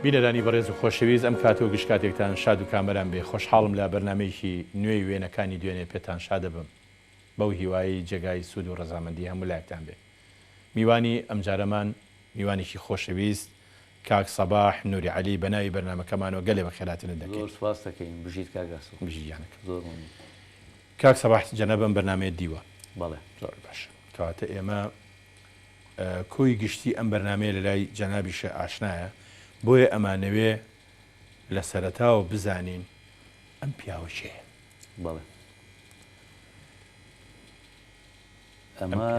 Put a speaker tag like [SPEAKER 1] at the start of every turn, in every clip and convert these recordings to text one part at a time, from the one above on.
[SPEAKER 1] بینەرانی بەڕێز و خۆشەویست ئەم کاتەوە گشتکاتێکتان شاد و کامەران بێ خۆشحاڵم لە بەرنمەیەکی نوێی وێنەکانی دوێنێ پێتان شادە بم بەو هیوایی جێگای سوود و ڕەزامەندی هەموو لایەکتان بێ میوانی ئەمجارەمان میوانێکی خۆشەویست کاک سەباح نووری عەلی بەناوی بەرنامەکەمانەوە گەلێ بەخێراتنت دەکەین.
[SPEAKER 2] زۆر سپاس دەکەین بژیت کاگاسۆ
[SPEAKER 1] بژیانەکە
[SPEAKER 2] زۆر
[SPEAKER 1] کاک سەباح جەنەبم بەرنامەیە دیوە.
[SPEAKER 2] بەڵێ
[SPEAKER 1] زۆر باشە کەواتە ئێمە کۆی گشتی ئەم بەرنامەیە لە لای جەنابیشە ئاشنایە بۆیە ئەمانەوێ لە سەرەتاوە بزانین ئەم پیاوە چێە.
[SPEAKER 2] بەڵێ ئەمە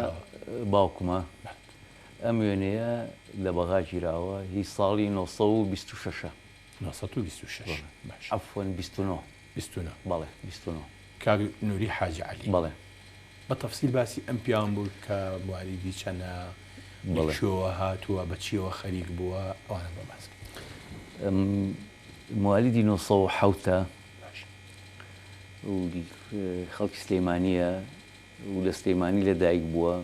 [SPEAKER 2] باوکمە ئەم وێنەیە لە بەغا گیراوە هی ساڵی 1926 عەفوەن 29 بەڵێ 29
[SPEAKER 1] کاک نووری حاجی عەلی.
[SPEAKER 2] بەڵێ
[SPEAKER 1] بە تەفسیل باسی ئەم پیاوە بوو کە واریدی چەنە چۆوە هاتووە بەچیەوە خەریک بووە ئەوانە بە باس
[SPEAKER 2] موالیدی 1970 خەڵکی سلێمانیە و لە سلێمانی لەدایک بووە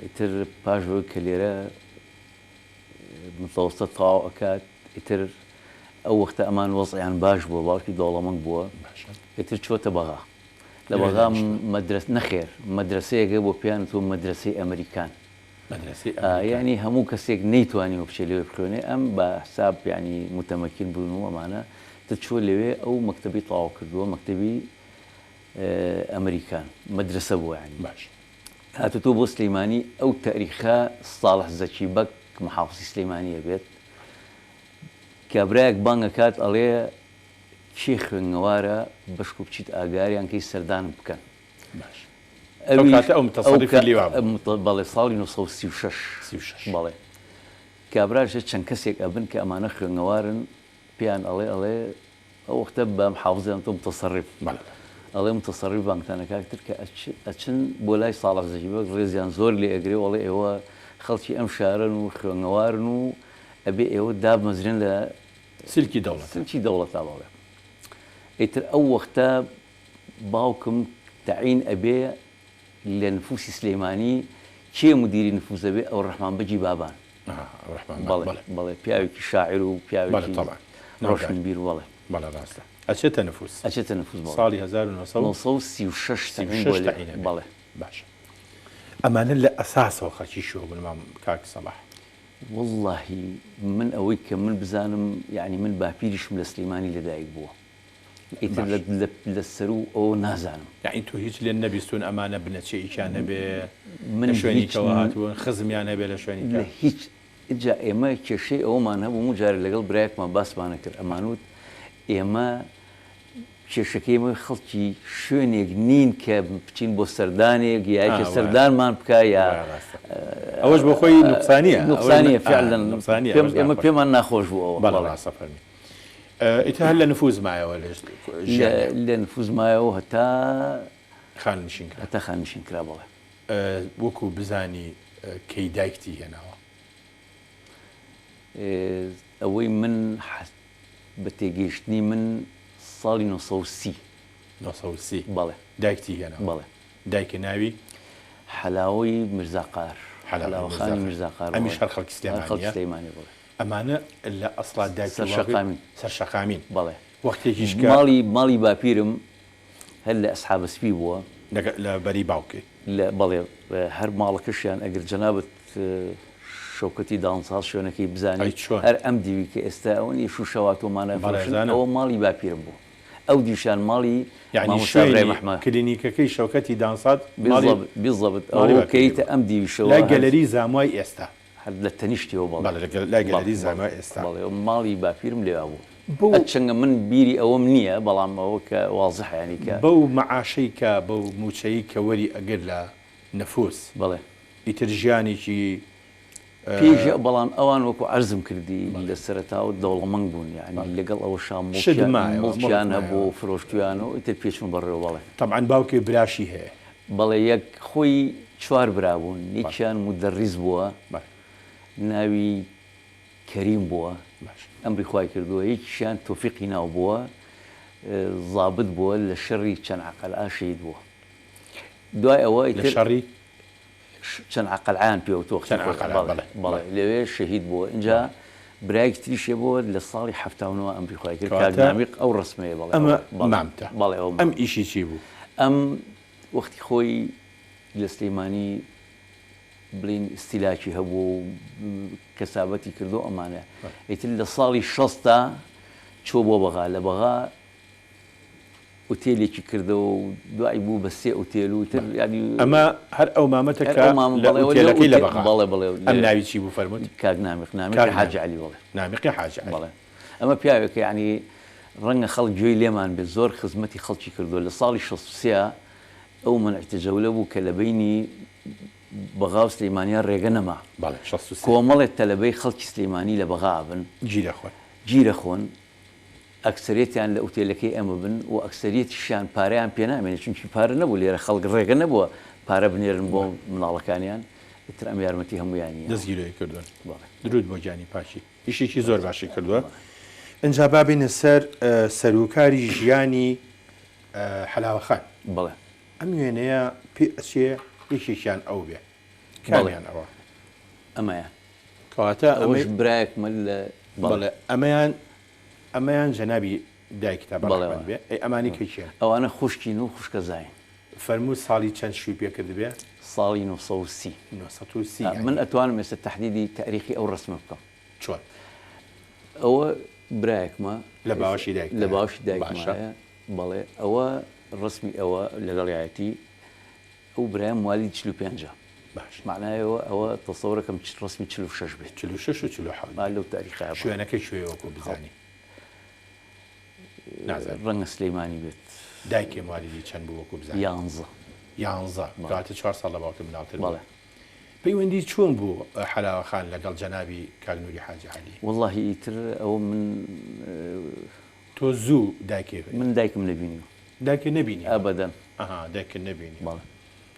[SPEAKER 2] ئیتر پاشەوەی کە لێرە متەوەسەت تەواو ئەکات ئیتر ئەو وەختە ئەمان وەزعیان باش بووە باوکی دەوڵەمەند بووە ئیتر چۆتە بەغا لە بەغا نەخێر مەدرسەیەکە بۆ پیانەوە مەدرسەی ئەمریکان ینی هەموو کەسێک نەیتوانی و بچێت لێوێ بخوێنێ ئەم بە حساب ینی متەمەکین بوون و ئەمانە چۆ لەوێ ئەو مەکتەبی تەواو کردووە مەکتەبی ئەمریکان مەدرسە بووە ینی
[SPEAKER 1] باش
[SPEAKER 2] هاتوتۆ بۆ سلەیمانی ئەو تاریخە ساڵح زەکی بەک محافزی سلەیمانیە بێت کابراایەک بانگەکات ئەڵێ کێ خوێندنەوارە بەشک و بچیت ئاگاریان کەی سەردانم بکەن بەڵێ ساڵی 1936 بەڵێ کابراژە چەند کەسێک ئەبن کە ئەمانە خوێندنەوارن پێیان ئەڵێ ئەو وەختە بە محافزیان تۆ متەسەڕیف ئەڵێ متەسەڕیف بانگتانەکاتر کە ئەچن بۆ لای ساڵح زەکی بەک ڕێزیان زۆر لێ ئەگرێ وەڵێ ئێوە خەڵکی ئەم شارن و خوێندنەوارن و ئەبێ ئێوە دابمەزرێن لە
[SPEAKER 1] سلکی
[SPEAKER 2] دەوڵەتا بەڵێ ئیتر ئەو وەختە باوکم تەعین ئەبێ لە نفوسی سلەیمانی کێ مدیری نفوزە بێ ئەو ڕەحمان بەجی بابان بەڵێ پیاوێکی شاعیر و پیاوێکی ڕۆشنبیر بەڵێ
[SPEAKER 1] ڕاستە ئەچێتە نفوس ساڵی
[SPEAKER 2] 1936 بەڵێ
[SPEAKER 1] باش ئەمانە لە ئەساسەوە خەڵکی شۆ بن مام کاک سەباح
[SPEAKER 2] واللهی من ئەوەی کە من بزانم یعنی من باپیریشم لە سلەیمانی لەدایک بووە ئیتر لە سەر و ئەوە نازانم
[SPEAKER 1] یعنی تۆ هیچ لێن نەبیستون ئەمانە بنەچێئیان هەبێ من شوێنیەوە هاتوون خزمیان هەبێ لە شوێنی
[SPEAKER 2] هیچ جا ئێمە کێشەی ئەومان هەبوو جارە لەگەڵ برایەکمان باسمانە کرد ئەمانوت ئێمە کێشەکەیمە خەڵکی شوێنێک نین کە بچین بۆ سەردانێک یاکە سەردانمان بکە یا
[SPEAKER 1] ئەوەش بۆ خۆی
[SPEAKER 2] نوقسانیە فعلەن ئێمە پێمان ناخۆش بوو ئەوە
[SPEAKER 1] بەڵێ ئیتر هەر لە نفوز مایەوە
[SPEAKER 2] لە نفوز مایەوە هەتا
[SPEAKER 1] خاننشین
[SPEAKER 2] کرا بڵێ
[SPEAKER 1] وەکو بزانی کەی دایکتی هێناوە
[SPEAKER 2] ئەوەی من بە تێگەیشتنی من ساڵی 1930 بەڵێ
[SPEAKER 1] دایکتی هێناوە
[SPEAKER 2] بەڵێ
[SPEAKER 1] دایکە ناوی
[SPEAKER 2] حەلاوەی میرزاقار حەلاوەخانی میرزاقار
[SPEAKER 1] ئەمیش هەر خەڵکی
[SPEAKER 2] سلەیمانی بڵێ
[SPEAKER 1] ئەمانە لە ئەسڵا سەرشەقامین
[SPEAKER 2] بەڵێ
[SPEAKER 1] وەختێکیش
[SPEAKER 2] ماڵی باپیرم هەر لە ئەسحاب سپی بووە
[SPEAKER 1] لە بەری باوکێ
[SPEAKER 2] بەڵێ هەر ماڵەکەشیان ئەگەر جەنابەت شەوکەتی داڵنساڵ شوێنەکەی بزانیت هەر ئەم دیوی کە ئێستا ئەوەی شوشەواتۆمانە ئەوە ماڵی باپیرم بوو ئەو دیشان ماڵی
[SPEAKER 1] کلینیکەکەی شەوکەتی دانسات
[SPEAKER 2] بیزەبت ئەوکەیتە ئەم دیویشەوە
[SPEAKER 1] لای گەلەری زاموای ئێستا
[SPEAKER 2] هەر لە تەنیشتیەوە
[SPEAKER 1] لای گەلەری زامای ئێستا
[SPEAKER 2] ماڵی باپیرم لێوا بوو چەنگە من بیری ئەوەم نییە بەڵام ئەوە کە وازحیانی کە
[SPEAKER 1] بەو مەعاشەی کە بەو موچەیی کە وەری ئەگەر لە نەفوس
[SPEAKER 2] بڵێ
[SPEAKER 1] ئیتر ژیانێکی
[SPEAKER 2] پێش بەڵام ئەوان وەکو عەرزم کردی لە سەرەتاوە دەوڵەمەنگ بوون یعنی لەگەڵ ئەوە شامۆڵکیان هەبوو فرۆشتویانەوە ئیتر پێچون بەڕێوە بەڵێ
[SPEAKER 1] تەبعاً باوکێ براشی هەیە
[SPEAKER 2] بەڵێ یەک خۆی چوار برا بوون یەکیان مدەڕیز بووە ناوی کەریم بووە ئەمری خوای کردووە یەکیشیان تۆفیقی ناو بووە ضابط بووە لە شەڕی چەند عەقەلعا شەهید بووە دوای ئەوە
[SPEAKER 1] لە شەڕی
[SPEAKER 2] چەند عقلعان پێوتۆ بەڵێ لەوێ شەهید بووە اینجا برایك تریشێ بۆ لە ساڵی هەفتاونەوە ئەمری خۆی کرد کاگنامیق ئەو ڕسمەیە
[SPEAKER 1] بەڵێ ئەم ئیشی چی بوو
[SPEAKER 2] ئەم وەختی خۆی لە سلەیمانی بڵین ئیستیلاکی هەبوو کەسابەتی کردو ئەمانە ئیتر لە ساڵی 60 چۆ بۆ بەغا لە بەغا ئوتێلێکی کردەوە و دوای بوو بە 3 ئوتێل و تر ینی
[SPEAKER 1] ئەمە هەر ئەو مامەتەکە ئوتێلەکەی لە بەغا
[SPEAKER 2] بەڵێ
[SPEAKER 1] ئەم ناوی چی بوو فەرمووت
[SPEAKER 2] کاگنامیق حاج عەلی بڵێ
[SPEAKER 1] نامیقی حاج عەلی
[SPEAKER 2] بەڵێ ئەمە پیاوێکە ینی ڕەنگە خەڵک گوێی لێمان بێت زۆر خزمەتی خەڵکی کردووە لە ساڵی 63 ئەو منعتە جەولە بوو کە لە بینی بەغا و سلەیمانیان ڕێگە نەما کۆمەڵێک تەلەبەی خەڵکی سلەیمانی لە بەغا بن گیرە خۆن ئەکسەرێتیان لە ئوتێلەکەی ئەمە بن و ئەکسەریەتیشیان پارەیان پێ نامێنێت چونکی پارە نەبوو لێرە خەڵک ڕێگە نەبووە پارە بنێرن بۆ مناڵەکانیان تر ئەم یارمەتی هەمویانی
[SPEAKER 1] دەستگیرۆی کردوون درود بۆ گیانی پاشی ئیشێکی زۆر باشی کردووە ئەجا بابینە سەر سەرۆکاری ژیانی حەلاوەخان
[SPEAKER 2] بڵێ
[SPEAKER 1] ئەم وێنەیە پێ ئەچێ یەکێکیان ئەو بێ کامیان ئەوە
[SPEAKER 2] ئەمەیە
[SPEAKER 1] کەواتە
[SPEAKER 2] ئەوەش برایەکمە لە
[SPEAKER 1] بەڵێ ئەمەیان جەنابی دایکتا بەڵێ بێ ئەمانی کەچیان
[SPEAKER 2] ئەوانە خوشکین و خوشکە زاین
[SPEAKER 1] فەرموو ساڵی چەند شووی پێ کرد بێ
[SPEAKER 2] ساڵی 1930 من ئەتوانم ئێستا تەحدیدی تاریخی ئەو ڕسمە بکەم
[SPEAKER 1] چۆن
[SPEAKER 2] ئەوە برایەکمە
[SPEAKER 1] لە باوەشی دایک
[SPEAKER 2] لە باوەشی دایکمایە بەڵێ ئەوە ڕسمی ئەوە لەگەڵایەتی ئەو برایە موالی 45
[SPEAKER 1] باش
[SPEAKER 2] معنایەوە ئەوە تەسەوڕەکەم ڕسمی 46 بێت
[SPEAKER 1] 46 و 47
[SPEAKER 2] لەو تاریخە
[SPEAKER 1] شوێنەکەی شوێوەکو بزانی
[SPEAKER 2] ڕەنگە سلەیمانی بێت
[SPEAKER 1] دایکی موالیدی چەند بوو وەکو بزانی 11 کاتە 4 ساڵ لە باوکە مناڵتر
[SPEAKER 2] بەڵێ
[SPEAKER 1] پەیوەندی چۆن بوو حەلاوەخان لەگەڵ جەنابی کاگنووری حاجی عەلی
[SPEAKER 2] وەڵڵاهی ئیتر ئەوە من
[SPEAKER 1] تۆ زوو دایکێ
[SPEAKER 2] من دایکم نەبینی
[SPEAKER 1] دایکە نەبینی
[SPEAKER 2] ئەبەدەن
[SPEAKER 1] دایکە نەبینی
[SPEAKER 2] بەڵێ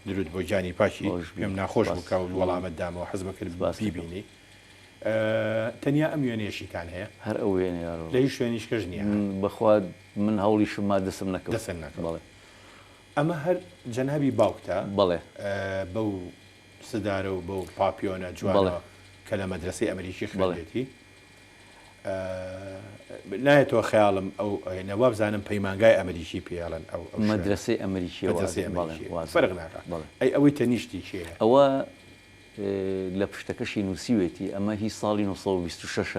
[SPEAKER 1] درود بۆ گیانی پاشی پێم ناخۆش بوو و وەڵامت دامەوە حەز بەکرد بیبینی تەنیا ئەم وێنەیەشیتان هەیە
[SPEAKER 2] هەر ئەو وێنێ
[SPEAKER 1] لە هیچ شوێنیش کەژ نییە
[SPEAKER 2] بەخوا من هەوڵیشم ما دەسم نەکەوت
[SPEAKER 1] بەڵێ ئەمە هەر جەنابی باوکتە
[SPEAKER 2] بەڵێ
[SPEAKER 1] بەو سدارە و بەو پاپیۆنە جوانەوە کە لە مەدرسەی ئەمریکی خوێندێتی نایەتەوە خەیاڵم ئەو نەوا بزانم پەیمانگای ئەمریکی پێڵن ئەو
[SPEAKER 2] مەدرسەی ئەمریکی
[SPEAKER 1] فەرق ناکات ئەوەی تەنیشتی چیە
[SPEAKER 2] ئەوە لە پشتەکەشی نووسیوێتی ئەمە هی ساڵی 1926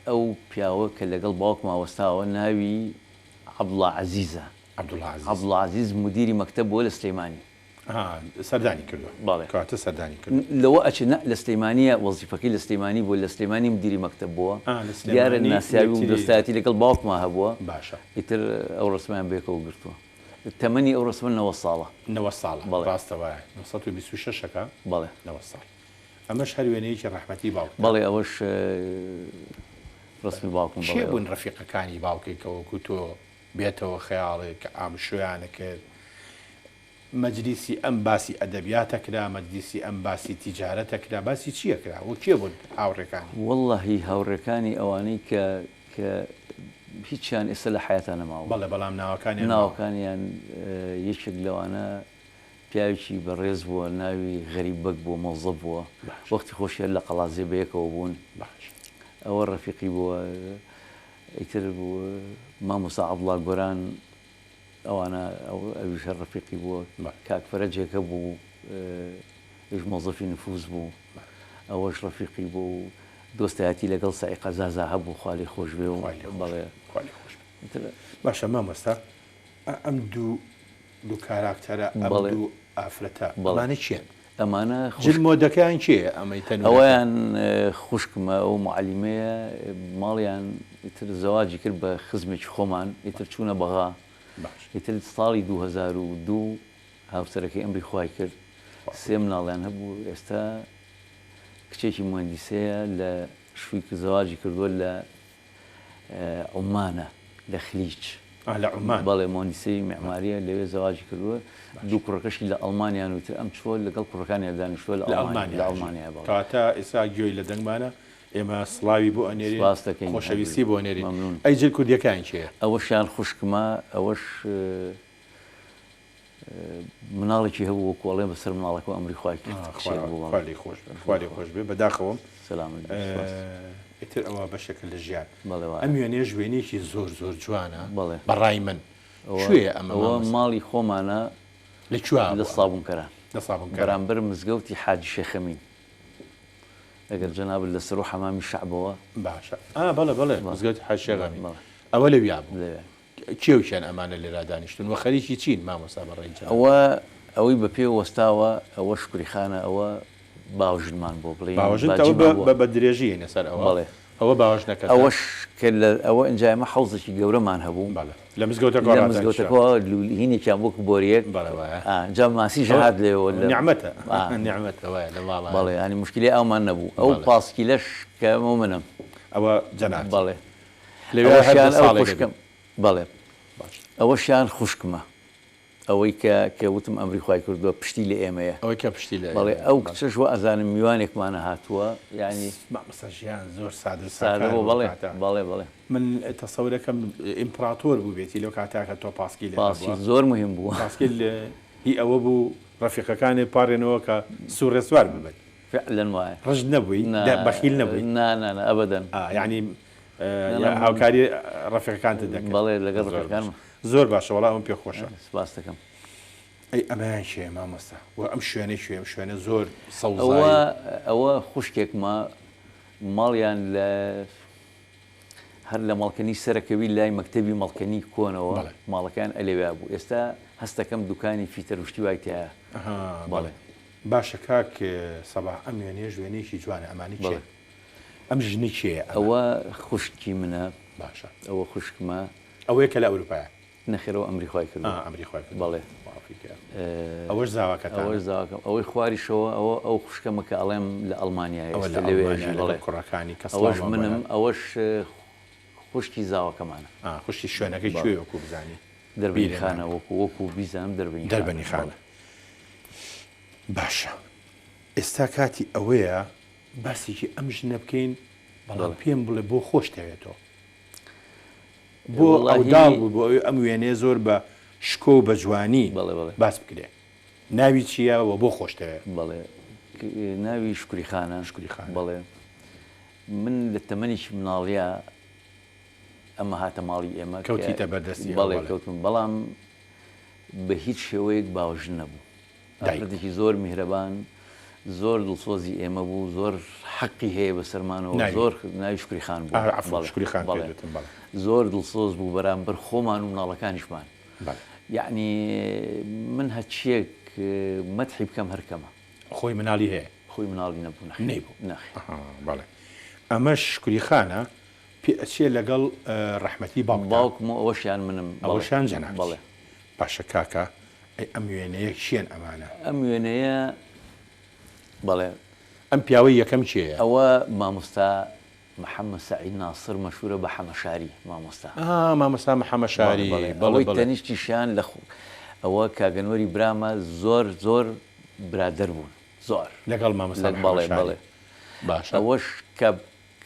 [SPEAKER 2] ئەو پیاوە کە لەگەڵ باوک ماوەستاوە ناوی عەبدوڵڵا عەزیزە عەبدوڵڵا عەزیز مدیری مەکتەب بووە لە سلەیمانی
[SPEAKER 1] سەردانی کردووە کاتە سەردانی کرد
[SPEAKER 2] لەوە ئەچ لە سلەیمانیە وەزیفەکەی لە سلەیمانی بووە لە سلەیمانی مدیری مەکتەب بووە دیارە ناسیاوی و دۆستایەتی لەگەڵ باوکما هەبووە
[SPEAKER 1] باشە
[SPEAKER 2] ئیتر ئەو ڕسمیان بێکەوە گرتووە تەمەنی ئەو ڕسمە 90 ساڵە
[SPEAKER 1] 90 ساڵە ڕاستەوایە 1926ەکە 90 ساڵ ئەمەش هەر وێنەیەکی ڕەحمەتی باوک
[SPEAKER 2] بەڵێ ئەوەش ڕسمی باوکم
[SPEAKER 1] چێ بوون ڕەفیقەکانی باوکێکەوەکو تۆ بێتەوە خەیاڵێک کە ئامشۆیانە کرد مەجلیسی ئەم باسی ئەدەبیاتەکرا مەجلیسی ئەم باسی تیجارەتەکرا باسی چیەکرا و کێ بوون هاوڕێکانی
[SPEAKER 2] وەڵڵاهی هاوڕێکانی ئەوانەی کە هیچیان ئێستا لە حیاتان نەماوە
[SPEAKER 1] بەڵێ بەڵام
[SPEAKER 2] ناوەکانیان یەکێک لەوانە پیاوێکی بەڕێز بووە ناوی غەریبەک بووە مەوزە بووە وەختی خۆشیان لە قەڵازێ بەیەکەوە بوون ئەوە ڕەفیقی بووە ئیتر مامۆستا عەبدوڵڵا گۆران ئەوانە ئەویش هەر ڕەفیقی بووە کاک فەرەجێکە بوو هیچ مۆزەفی نفوز بوو ئەوەش ڕەفیقی بوو دۆستایەتی لەگەڵ سائیقە زازا هەبوو خوا لێی خۆش بێ و بەڵێ
[SPEAKER 1] باشە مامۆستا ئەم دوو کاراکتەرە ئەم دوو ئافرەتە بەڵانە چیان
[SPEAKER 2] ئەمانە
[SPEAKER 1] مۆدەکەیان چیە ئەمەی تەنها
[SPEAKER 2] ئەوەیان خوشکمە ئەو معلیمەیە ماڵیان ئیتر زەواجی کرد بە خزمێکی خۆمان ئیتر چوونە بەغا ئیتر ساڵی 2002 هاوسەرەکەی ئەمری خوای کرد سێ مناڵیان هەبوو ئێستا کچێکی مهندیسەیە لە شووی کە زەواجی کردووە لە عومانە لە خلیج
[SPEAKER 1] لە عومان
[SPEAKER 2] بەڵێ مهندیسەی معماریە لەوێ زەواجی کردووە دوو کوڕەکەشی لە ئەڵمانیان وتر ئەم چۆ لەگەڵ کوڕەکانیان دانیشتووە لە ئەڵمانیا
[SPEAKER 1] کاتە ئێستا گوێی لە دەنگمانە ئێمە سڵاوی بۆ ئەنێری خۆشەویستی بۆ نێری ئەی جل کوردیەکان چێ
[SPEAKER 2] ئەوەشیان خوشکمە ئەوەش مناڵێکی هەبوو وەکوڵێ بەسەر مناڵەکە ئەمری خوای
[SPEAKER 1] خوای خۆش بێ بەداخەوەم
[SPEAKER 2] سلام
[SPEAKER 1] ئیتر ئەوە بەشێکە لە ژیان
[SPEAKER 2] بەڵێ
[SPEAKER 1] ئەم وێنێ ژوێنێکی زۆر زۆر جوانە
[SPEAKER 2] بەڵێ
[SPEAKER 1] بەڕای من کوێ
[SPEAKER 2] ئەوە ماڵی خۆمانە
[SPEAKER 1] لەکوێ
[SPEAKER 2] لە سابونکەران
[SPEAKER 1] لە سابونکەران
[SPEAKER 2] بەرامبەر مزگەوتی حاجی شێخەمین ئەگەر جەنابەت لەسەر و حەمامی شەعبەوە
[SPEAKER 1] باشە بەڵێ مزگەوتی حاجی شێخەمین ئەوە لەویا بوو کێوشیان ئەمانە لێرا دانیشتون وە خەریکی چین مامۆستا بەڕێنجا
[SPEAKER 2] ئەوەی بە پێ وەستاوە ئەوە شکریخانە ئەوە باوژنمان بۆ بڵێ
[SPEAKER 1] باوژن بە درێژی نەسەر ئەوە ئەوە باوەش نەکە
[SPEAKER 2] ئەوەش ئەوە ئەنجامە حەوزێکی گەورەمان هەبوو
[SPEAKER 1] لە مزگەوتەکەوە
[SPEAKER 2] هینێکیان بۆک بۆریەک جا ماسی ژەهات لێەوە
[SPEAKER 1] نیعمەتە نیعمەتەوە لە ماڵ
[SPEAKER 2] بەڵێ ینی مشکلی ئەومان نەبوو ئەو پاسکیلەش کەمە منم
[SPEAKER 1] ئەوە جەناب
[SPEAKER 2] بەڵێ خوشکم بەڵێ ئەوەشیان خوشکمە ئەوەی کە وتم ئەمری خوای کردووە پشتی لە ئێمەیە
[SPEAKER 1] ئەوەی کە پشتی لە
[SPEAKER 2] بەڵێ ئەو کچەش وە ئەزانم میوانێکمانە هاتووە ینی
[SPEAKER 1] مەسەژیان زۆر سادە
[SPEAKER 2] بەڵێ
[SPEAKER 1] من تەسەورەکەم ئیمپراتۆر بوو بێتی لەو کاتاکە تۆ پاسکی لێ
[SPEAKER 2] زۆر مهم بوو
[SPEAKER 1] پاسکیل هی ئەوە بوو ڕەفیقەکانی پارێنەوە کە سوورە سوار ببێت
[SPEAKER 2] فعلا وایە
[SPEAKER 1] ڕژ نەبووی بەخیل نەبووی
[SPEAKER 2] نانە ئەبەدەن
[SPEAKER 1] ینی هاوکاری ڕەفیقەکانت دەکەن
[SPEAKER 2] بەڵێ لەگەڵ ڕەفیقەکانم
[SPEAKER 1] زۆر باشە وەڵام ئەم پێ خۆشە
[SPEAKER 2] سپاس دەکەم
[SPEAKER 1] ئەی ئەمەیان شێ مامۆستا و ئەم شوێنە زۆر
[SPEAKER 2] ئەوە خوشکێکمە ماڵیان لە هەر لە ماڵکەنی سەرەکەوی لای مەکتەبی مەڵکەنی کۆنەوە ماڵەکان ئەلێویا بوو ئێستا هەستەکەم دوکانی فیتەر وشتی وای تایە
[SPEAKER 1] بەڵێ باشە کاک سەباح ئەم وێنێ ژوێنێکی جوانە ئەمانی چێ ئەم ژنی چێ
[SPEAKER 2] ئەوە خوشکی منە
[SPEAKER 1] باشە
[SPEAKER 2] ئەوە خوشکمە
[SPEAKER 1] ئەوەیە کە لە ئەوروپایە
[SPEAKER 2] نەخێرەوە ئەمری خوای کرد
[SPEAKER 1] ئەمری خوای
[SPEAKER 2] بەڵێ
[SPEAKER 1] ئەوەش زاواکەتان
[SPEAKER 2] ئەوەش زاواکەم ئەوەی خواریشەوە ئەو خوشکەمە کە ئەڵێم لە ئەڵمانیایە
[SPEAKER 1] لەوێ کوڕەکانی کەس
[SPEAKER 2] ئەوەش منم ئەوەش خوشکی زاواکەمانە
[SPEAKER 1] خوشتی شوێنەکەی کوێ وەکو بزانی
[SPEAKER 2] دەربەنی خانە وەکو بیزانم
[SPEAKER 1] دەربەنی خانە باشە ئێستا کاتی ئەوەیە باسێکی ئەم ژنە بکەین بەڵام پێم بڵێ بۆ خۆش دەوێتەوە بۆ ئەوداڵ بوو بۆ ئەوی ئەم وێنێ زۆر بە شکۆ و بە جوانی باس بکرێ ناوی چییەوە بۆ خۆش دەوێت
[SPEAKER 2] بەڵێ ناوی شکریخانە بەڵێ من لە تەمەنیش مناڵیا ئەمە هاتە ماڵی ئێمە
[SPEAKER 1] کەوتیتە بەردەستی
[SPEAKER 2] بەڵێ کەوتم بەڵام بە هیچ شێوەیەک باوژن نەبوو ئافرەتێکی زۆر میهرەبان زۆر دڵسۆزی ئێمە بوو زۆر حەقی هەیە بەسەرمانەوە زۆر ناوی شکریخان بوو زۆر دڵسۆز بوو بەرامبەر خۆمان و مناڵەکانیشمان یعنی من هەچیەک مەدحی بکەم هەرکەمە
[SPEAKER 1] خۆی مناڵی هەیە
[SPEAKER 2] خۆی مناڵی نەبوو
[SPEAKER 1] بەڵێ ئەمەش شکریخانە پێچێ لەگەڵ ڕەحمەتی
[SPEAKER 2] باوکم و ئەوەشیان منم
[SPEAKER 1] ئەوەشان جەناب بەڵێ باشە کاکە ئەم وێنەیە شێن ئەمانە
[SPEAKER 2] ئەم وێنەیە بەڵێ
[SPEAKER 1] ئەم پیاوەی یەکەم چیە
[SPEAKER 2] ئەوە مامۆستا محەممەد سعید ناسر مەشهورە بە حەمەشاری مامۆستا
[SPEAKER 1] مامۆستا محەمەشاری
[SPEAKER 2] بەڵێ تەنیشتیشیان لە ئەوە کاگەنوەری برامە زۆر برادەر بوون زۆر
[SPEAKER 1] لەگەڵ مامۆستا
[SPEAKER 2] بەڵێ باش ئەوەش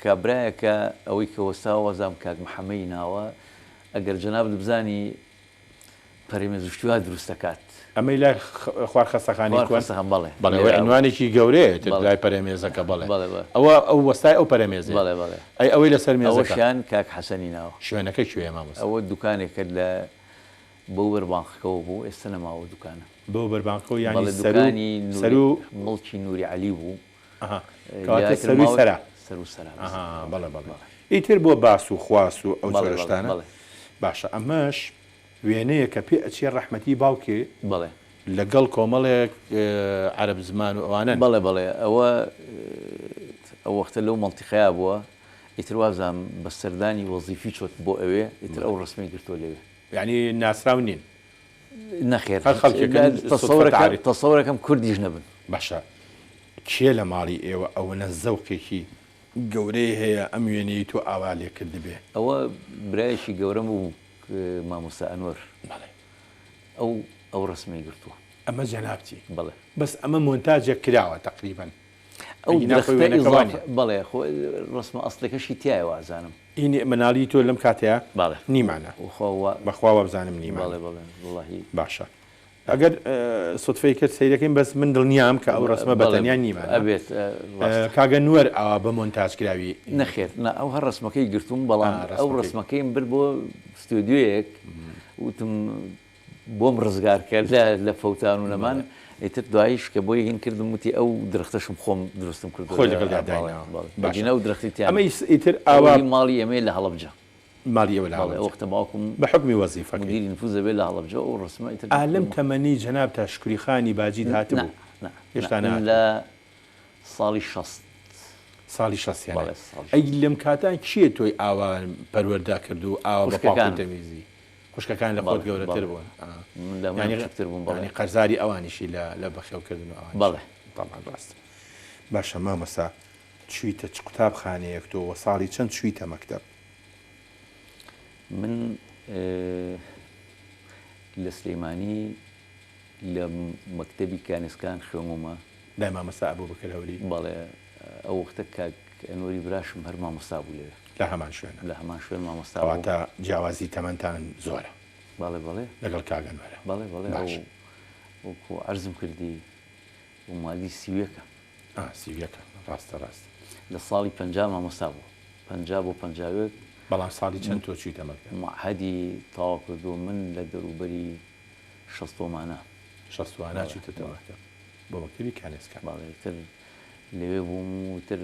[SPEAKER 2] کابراایەکە ئەوەی کە وەستا وەزام کاک محەممەی ناوە ئەگەر جەناب بزانی پەرێمێزشتیوا دروست دەکات
[SPEAKER 1] ئەمەی لای خوار خەستەخانی بەڵێ عنوانێکی گەورەیە لای پەرێمێزەکە بڵێ ئەو وەستای ئەو پەرێمێزی ئەی ئەوەی لەسەر
[SPEAKER 2] مێزەکەیان کاک حەسەنی ناوە
[SPEAKER 1] شوێنەکە کوێ مامۆستا
[SPEAKER 2] ئەوە دوکانێکە لە بەو بەربانخەکەەوە بوو ئێستا نەماوە دوکانە
[SPEAKER 1] بەو بەربانخەوە
[SPEAKER 2] یانی دوکانی سەر و مڵکی نووری عەلی بوو
[SPEAKER 1] سەر بەڵێ ئیتر بۆ باس و خواس و ئەو جۆرەشتانە باشە ئەمەش وێنەیە کە پێ ئەچێ ڕەحمەتی باوکێ
[SPEAKER 2] بڵێ
[SPEAKER 1] لەگەڵ کۆمەڵێک عەرەب زمان و ئەوانن
[SPEAKER 2] بڵێ ئەوە وەختە لەو مەڵتیقەیە بووە ئیتر وازام بە سەردانی وەزیفی چۆت بۆ ئەوێ ئیتر ئەو ڕسمی گرتۆ لەوێ
[SPEAKER 1] یعنی ناسرااو نین
[SPEAKER 2] نەخێر تەسەورەکەم کوردیش نەبن
[SPEAKER 1] باشە کێ لە ماڵی ئێوە ئەوەنە زەوقێکی گەورەی هەیە ئەم وێنەی تۆ ئاوا لێ کرد بێ
[SPEAKER 2] ئەوە برایەکی گەورەم بوو مامۆستا ئەنوەر ئەو ڕسمی گرتووە
[SPEAKER 1] ئەمە جەنابتی
[SPEAKER 2] بڵێ
[SPEAKER 1] بەس ئەمە مۆنتاجێک کراوە تقریبان
[SPEAKER 2] بەڵێ ڕسمە ئەسڵەکەشی تایە وازانم
[SPEAKER 1] ئینی مناڵی تۆ لەم کاتەیە
[SPEAKER 2] باڵێ
[SPEAKER 1] نیمانە بەخوا بزانم نیمە
[SPEAKER 2] باشە
[SPEAKER 1] باشە ئەگەر سوتفەی کرد سیرەکەین بەس من دڵنیام کە ئەو ڕسمە بەتەنیان نیمانە
[SPEAKER 2] ئەبێت
[SPEAKER 1] کاگە نوەر ئەوە بە مۆنتاژکراوی
[SPEAKER 2] نەخێت ئەو هەر ڕسمەکەی گرتوم بەڵام ئەو ڕسمەکەیم بر بۆ ستودیۆیەک وتم بۆم ڕزگار کرد لە فەوتان و لەمان ئیتر دواییش کە بۆی هین کردم وتی ئەو درختەشم خۆم دروستم کرد
[SPEAKER 1] خۆی لەگەڵداینەوە
[SPEAKER 2] و درختی
[SPEAKER 1] ئەمە ئیتر ئاوا
[SPEAKER 2] ماڵی ئەمێ لە هەڵەبجە
[SPEAKER 1] ماڵیەوە لە
[SPEAKER 2] وەختە باوکم
[SPEAKER 1] بە حکمی وەزیفەکەی
[SPEAKER 2] مدیری نفوذە بێ لە هەڵەبجە و ڕسمە ئیتر
[SPEAKER 1] ئالم تەمەنی جەناب تا شکوری خانی باجید هاتبوو هێشتا
[SPEAKER 2] لە ساڵی 60
[SPEAKER 1] ساڵی شەسیانە ئەی لەم کاتان کیە تۆی ئاوا پەروەردا کرد و ئاوا بە تەمیزی خوشکەکان لە خۆت گەورەتر بوون
[SPEAKER 2] تر بوون
[SPEAKER 1] بەڵێ قەرزاری ئەوانیشی لە بەخێوکردن ئەوان
[SPEAKER 2] بەڵێ
[SPEAKER 1] طبعا ڕاست باشە مامەسا چویتە چ قوتابخانەیەک تۆ وە ساڵی چەند چویتە مەکتەب
[SPEAKER 2] من لە سلەیمانی لە مەکتەبی کانسکان خوێنمە
[SPEAKER 1] لای مامەسا ئەبوو بەکر هەوری
[SPEAKER 2] بەڵێ ئەو وەختە کاک ئەنوەری براشم هەر مامۆستا بوو لێ
[SPEAKER 1] لە هەمان شوێنە
[SPEAKER 2] لە هەمان شوێن مامۆستا
[SPEAKER 1] ئەواتە جیاوازی تەمەندان زۆرە
[SPEAKER 2] بەڵێ بەڵێ
[SPEAKER 1] لەگەڵ کاگەنوەرە
[SPEAKER 2] بەڵێ بەڵێ وەکو عەرزم کردی و مادی سیوێکە
[SPEAKER 1] سیویەکە ڕاستە ڕاست
[SPEAKER 2] لە ساڵی 50 مامۆستا بوو 50 بۆ 50
[SPEAKER 1] بەڵام ساڵی چەند تۆ چویتە مەکتەب
[SPEAKER 2] معهەدی تەواو کردو من لە دەروبەری 60مانە
[SPEAKER 1] 60وانە چویتە مەکتەب بۆ مەکتەبی کانسکان
[SPEAKER 2] بەڵێ تر لەوێ بووم و تر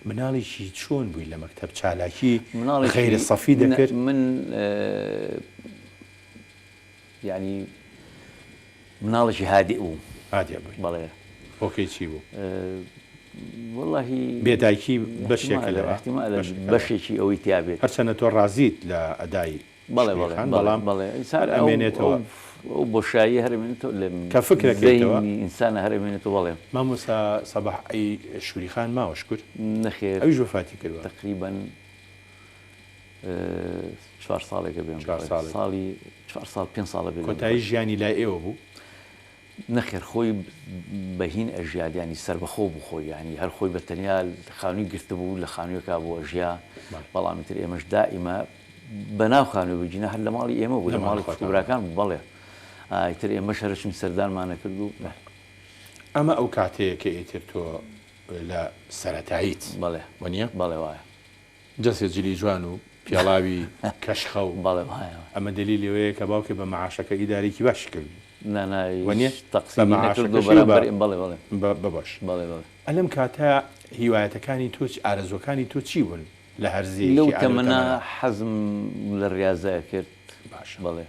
[SPEAKER 1] مناڵێکی چۆن بووی لە مەکتەب چالاکی غەیرە سەفی دەکرد
[SPEAKER 2] من ینی مناڵێکی هادی بوو
[SPEAKER 1] هادیە بووی
[SPEAKER 2] بەڵێ
[SPEAKER 1] ئۆکەی چی بوو
[SPEAKER 2] واللهی
[SPEAKER 1] بێدایکی بەشێکە لە
[SPEAKER 2] بەشێکی ئەوەی تیابێت
[SPEAKER 1] هەرچەنە تۆ ڕازیت لە ئەدایی
[SPEAKER 2] بەڵێ
[SPEAKER 1] بەڵام
[SPEAKER 2] ئەمێنێتەوە ئەو بۆشایی هەرمێنێتەوە لە
[SPEAKER 1] کە فکرەکەیتەوە
[SPEAKER 2] ئینسانە هەرمێنێتەوە بەڵێ
[SPEAKER 1] مامۆستا سەباح ئەی شووری خان ماوە شکر
[SPEAKER 2] نەخێر
[SPEAKER 1] ئەوی وفاتی کردووە
[SPEAKER 2] تقریبا 4 ساڵێکە بێم ساڵی 4 ساڵ 5 ساڵە بێ
[SPEAKER 1] کۆتایی ژیانی لای ئێوە بوو
[SPEAKER 2] نەخێر خۆی بەهین ئەژیاد ینی سربەخۆ بوو خۆی ینی هەر خۆی بەتەنیا خانووی گرتە بوو لە خانوویەکە بۆ ئەژیا بەڵامی تر ئێمەش دائیمە بەناو خانووی بجینە هەر لە ماڵی ئێمە بوو لە ماڵی کوبراکان بوو بەڵێ ئیتر ئێمە شەرچین سەردانمانە کرد و
[SPEAKER 1] ئەمە ئەو کاتەیە کە ئیتر تۆ لە سەرەتاییت
[SPEAKER 2] بەڵێ
[SPEAKER 1] وەنیە
[SPEAKER 2] بەڵێ وایە
[SPEAKER 1] جەسێ جلی جوان و پیاڵاوی کەشخە و
[SPEAKER 2] بەڵێ وایە
[SPEAKER 1] ئەمە دلیلەوەیە کە باوکێ بە مەعاشەکە ئیدارێکی باش کردی
[SPEAKER 2] نانایە
[SPEAKER 1] بەباش ئەلم کاتە هیوایەتەکانی تۆ ئارەزۆکانی تۆ چی بوون لە هەرزی
[SPEAKER 2] لەو کە منە حەزم لە ڕاضەیە کرد
[SPEAKER 1] باش
[SPEAKER 2] بەڵێ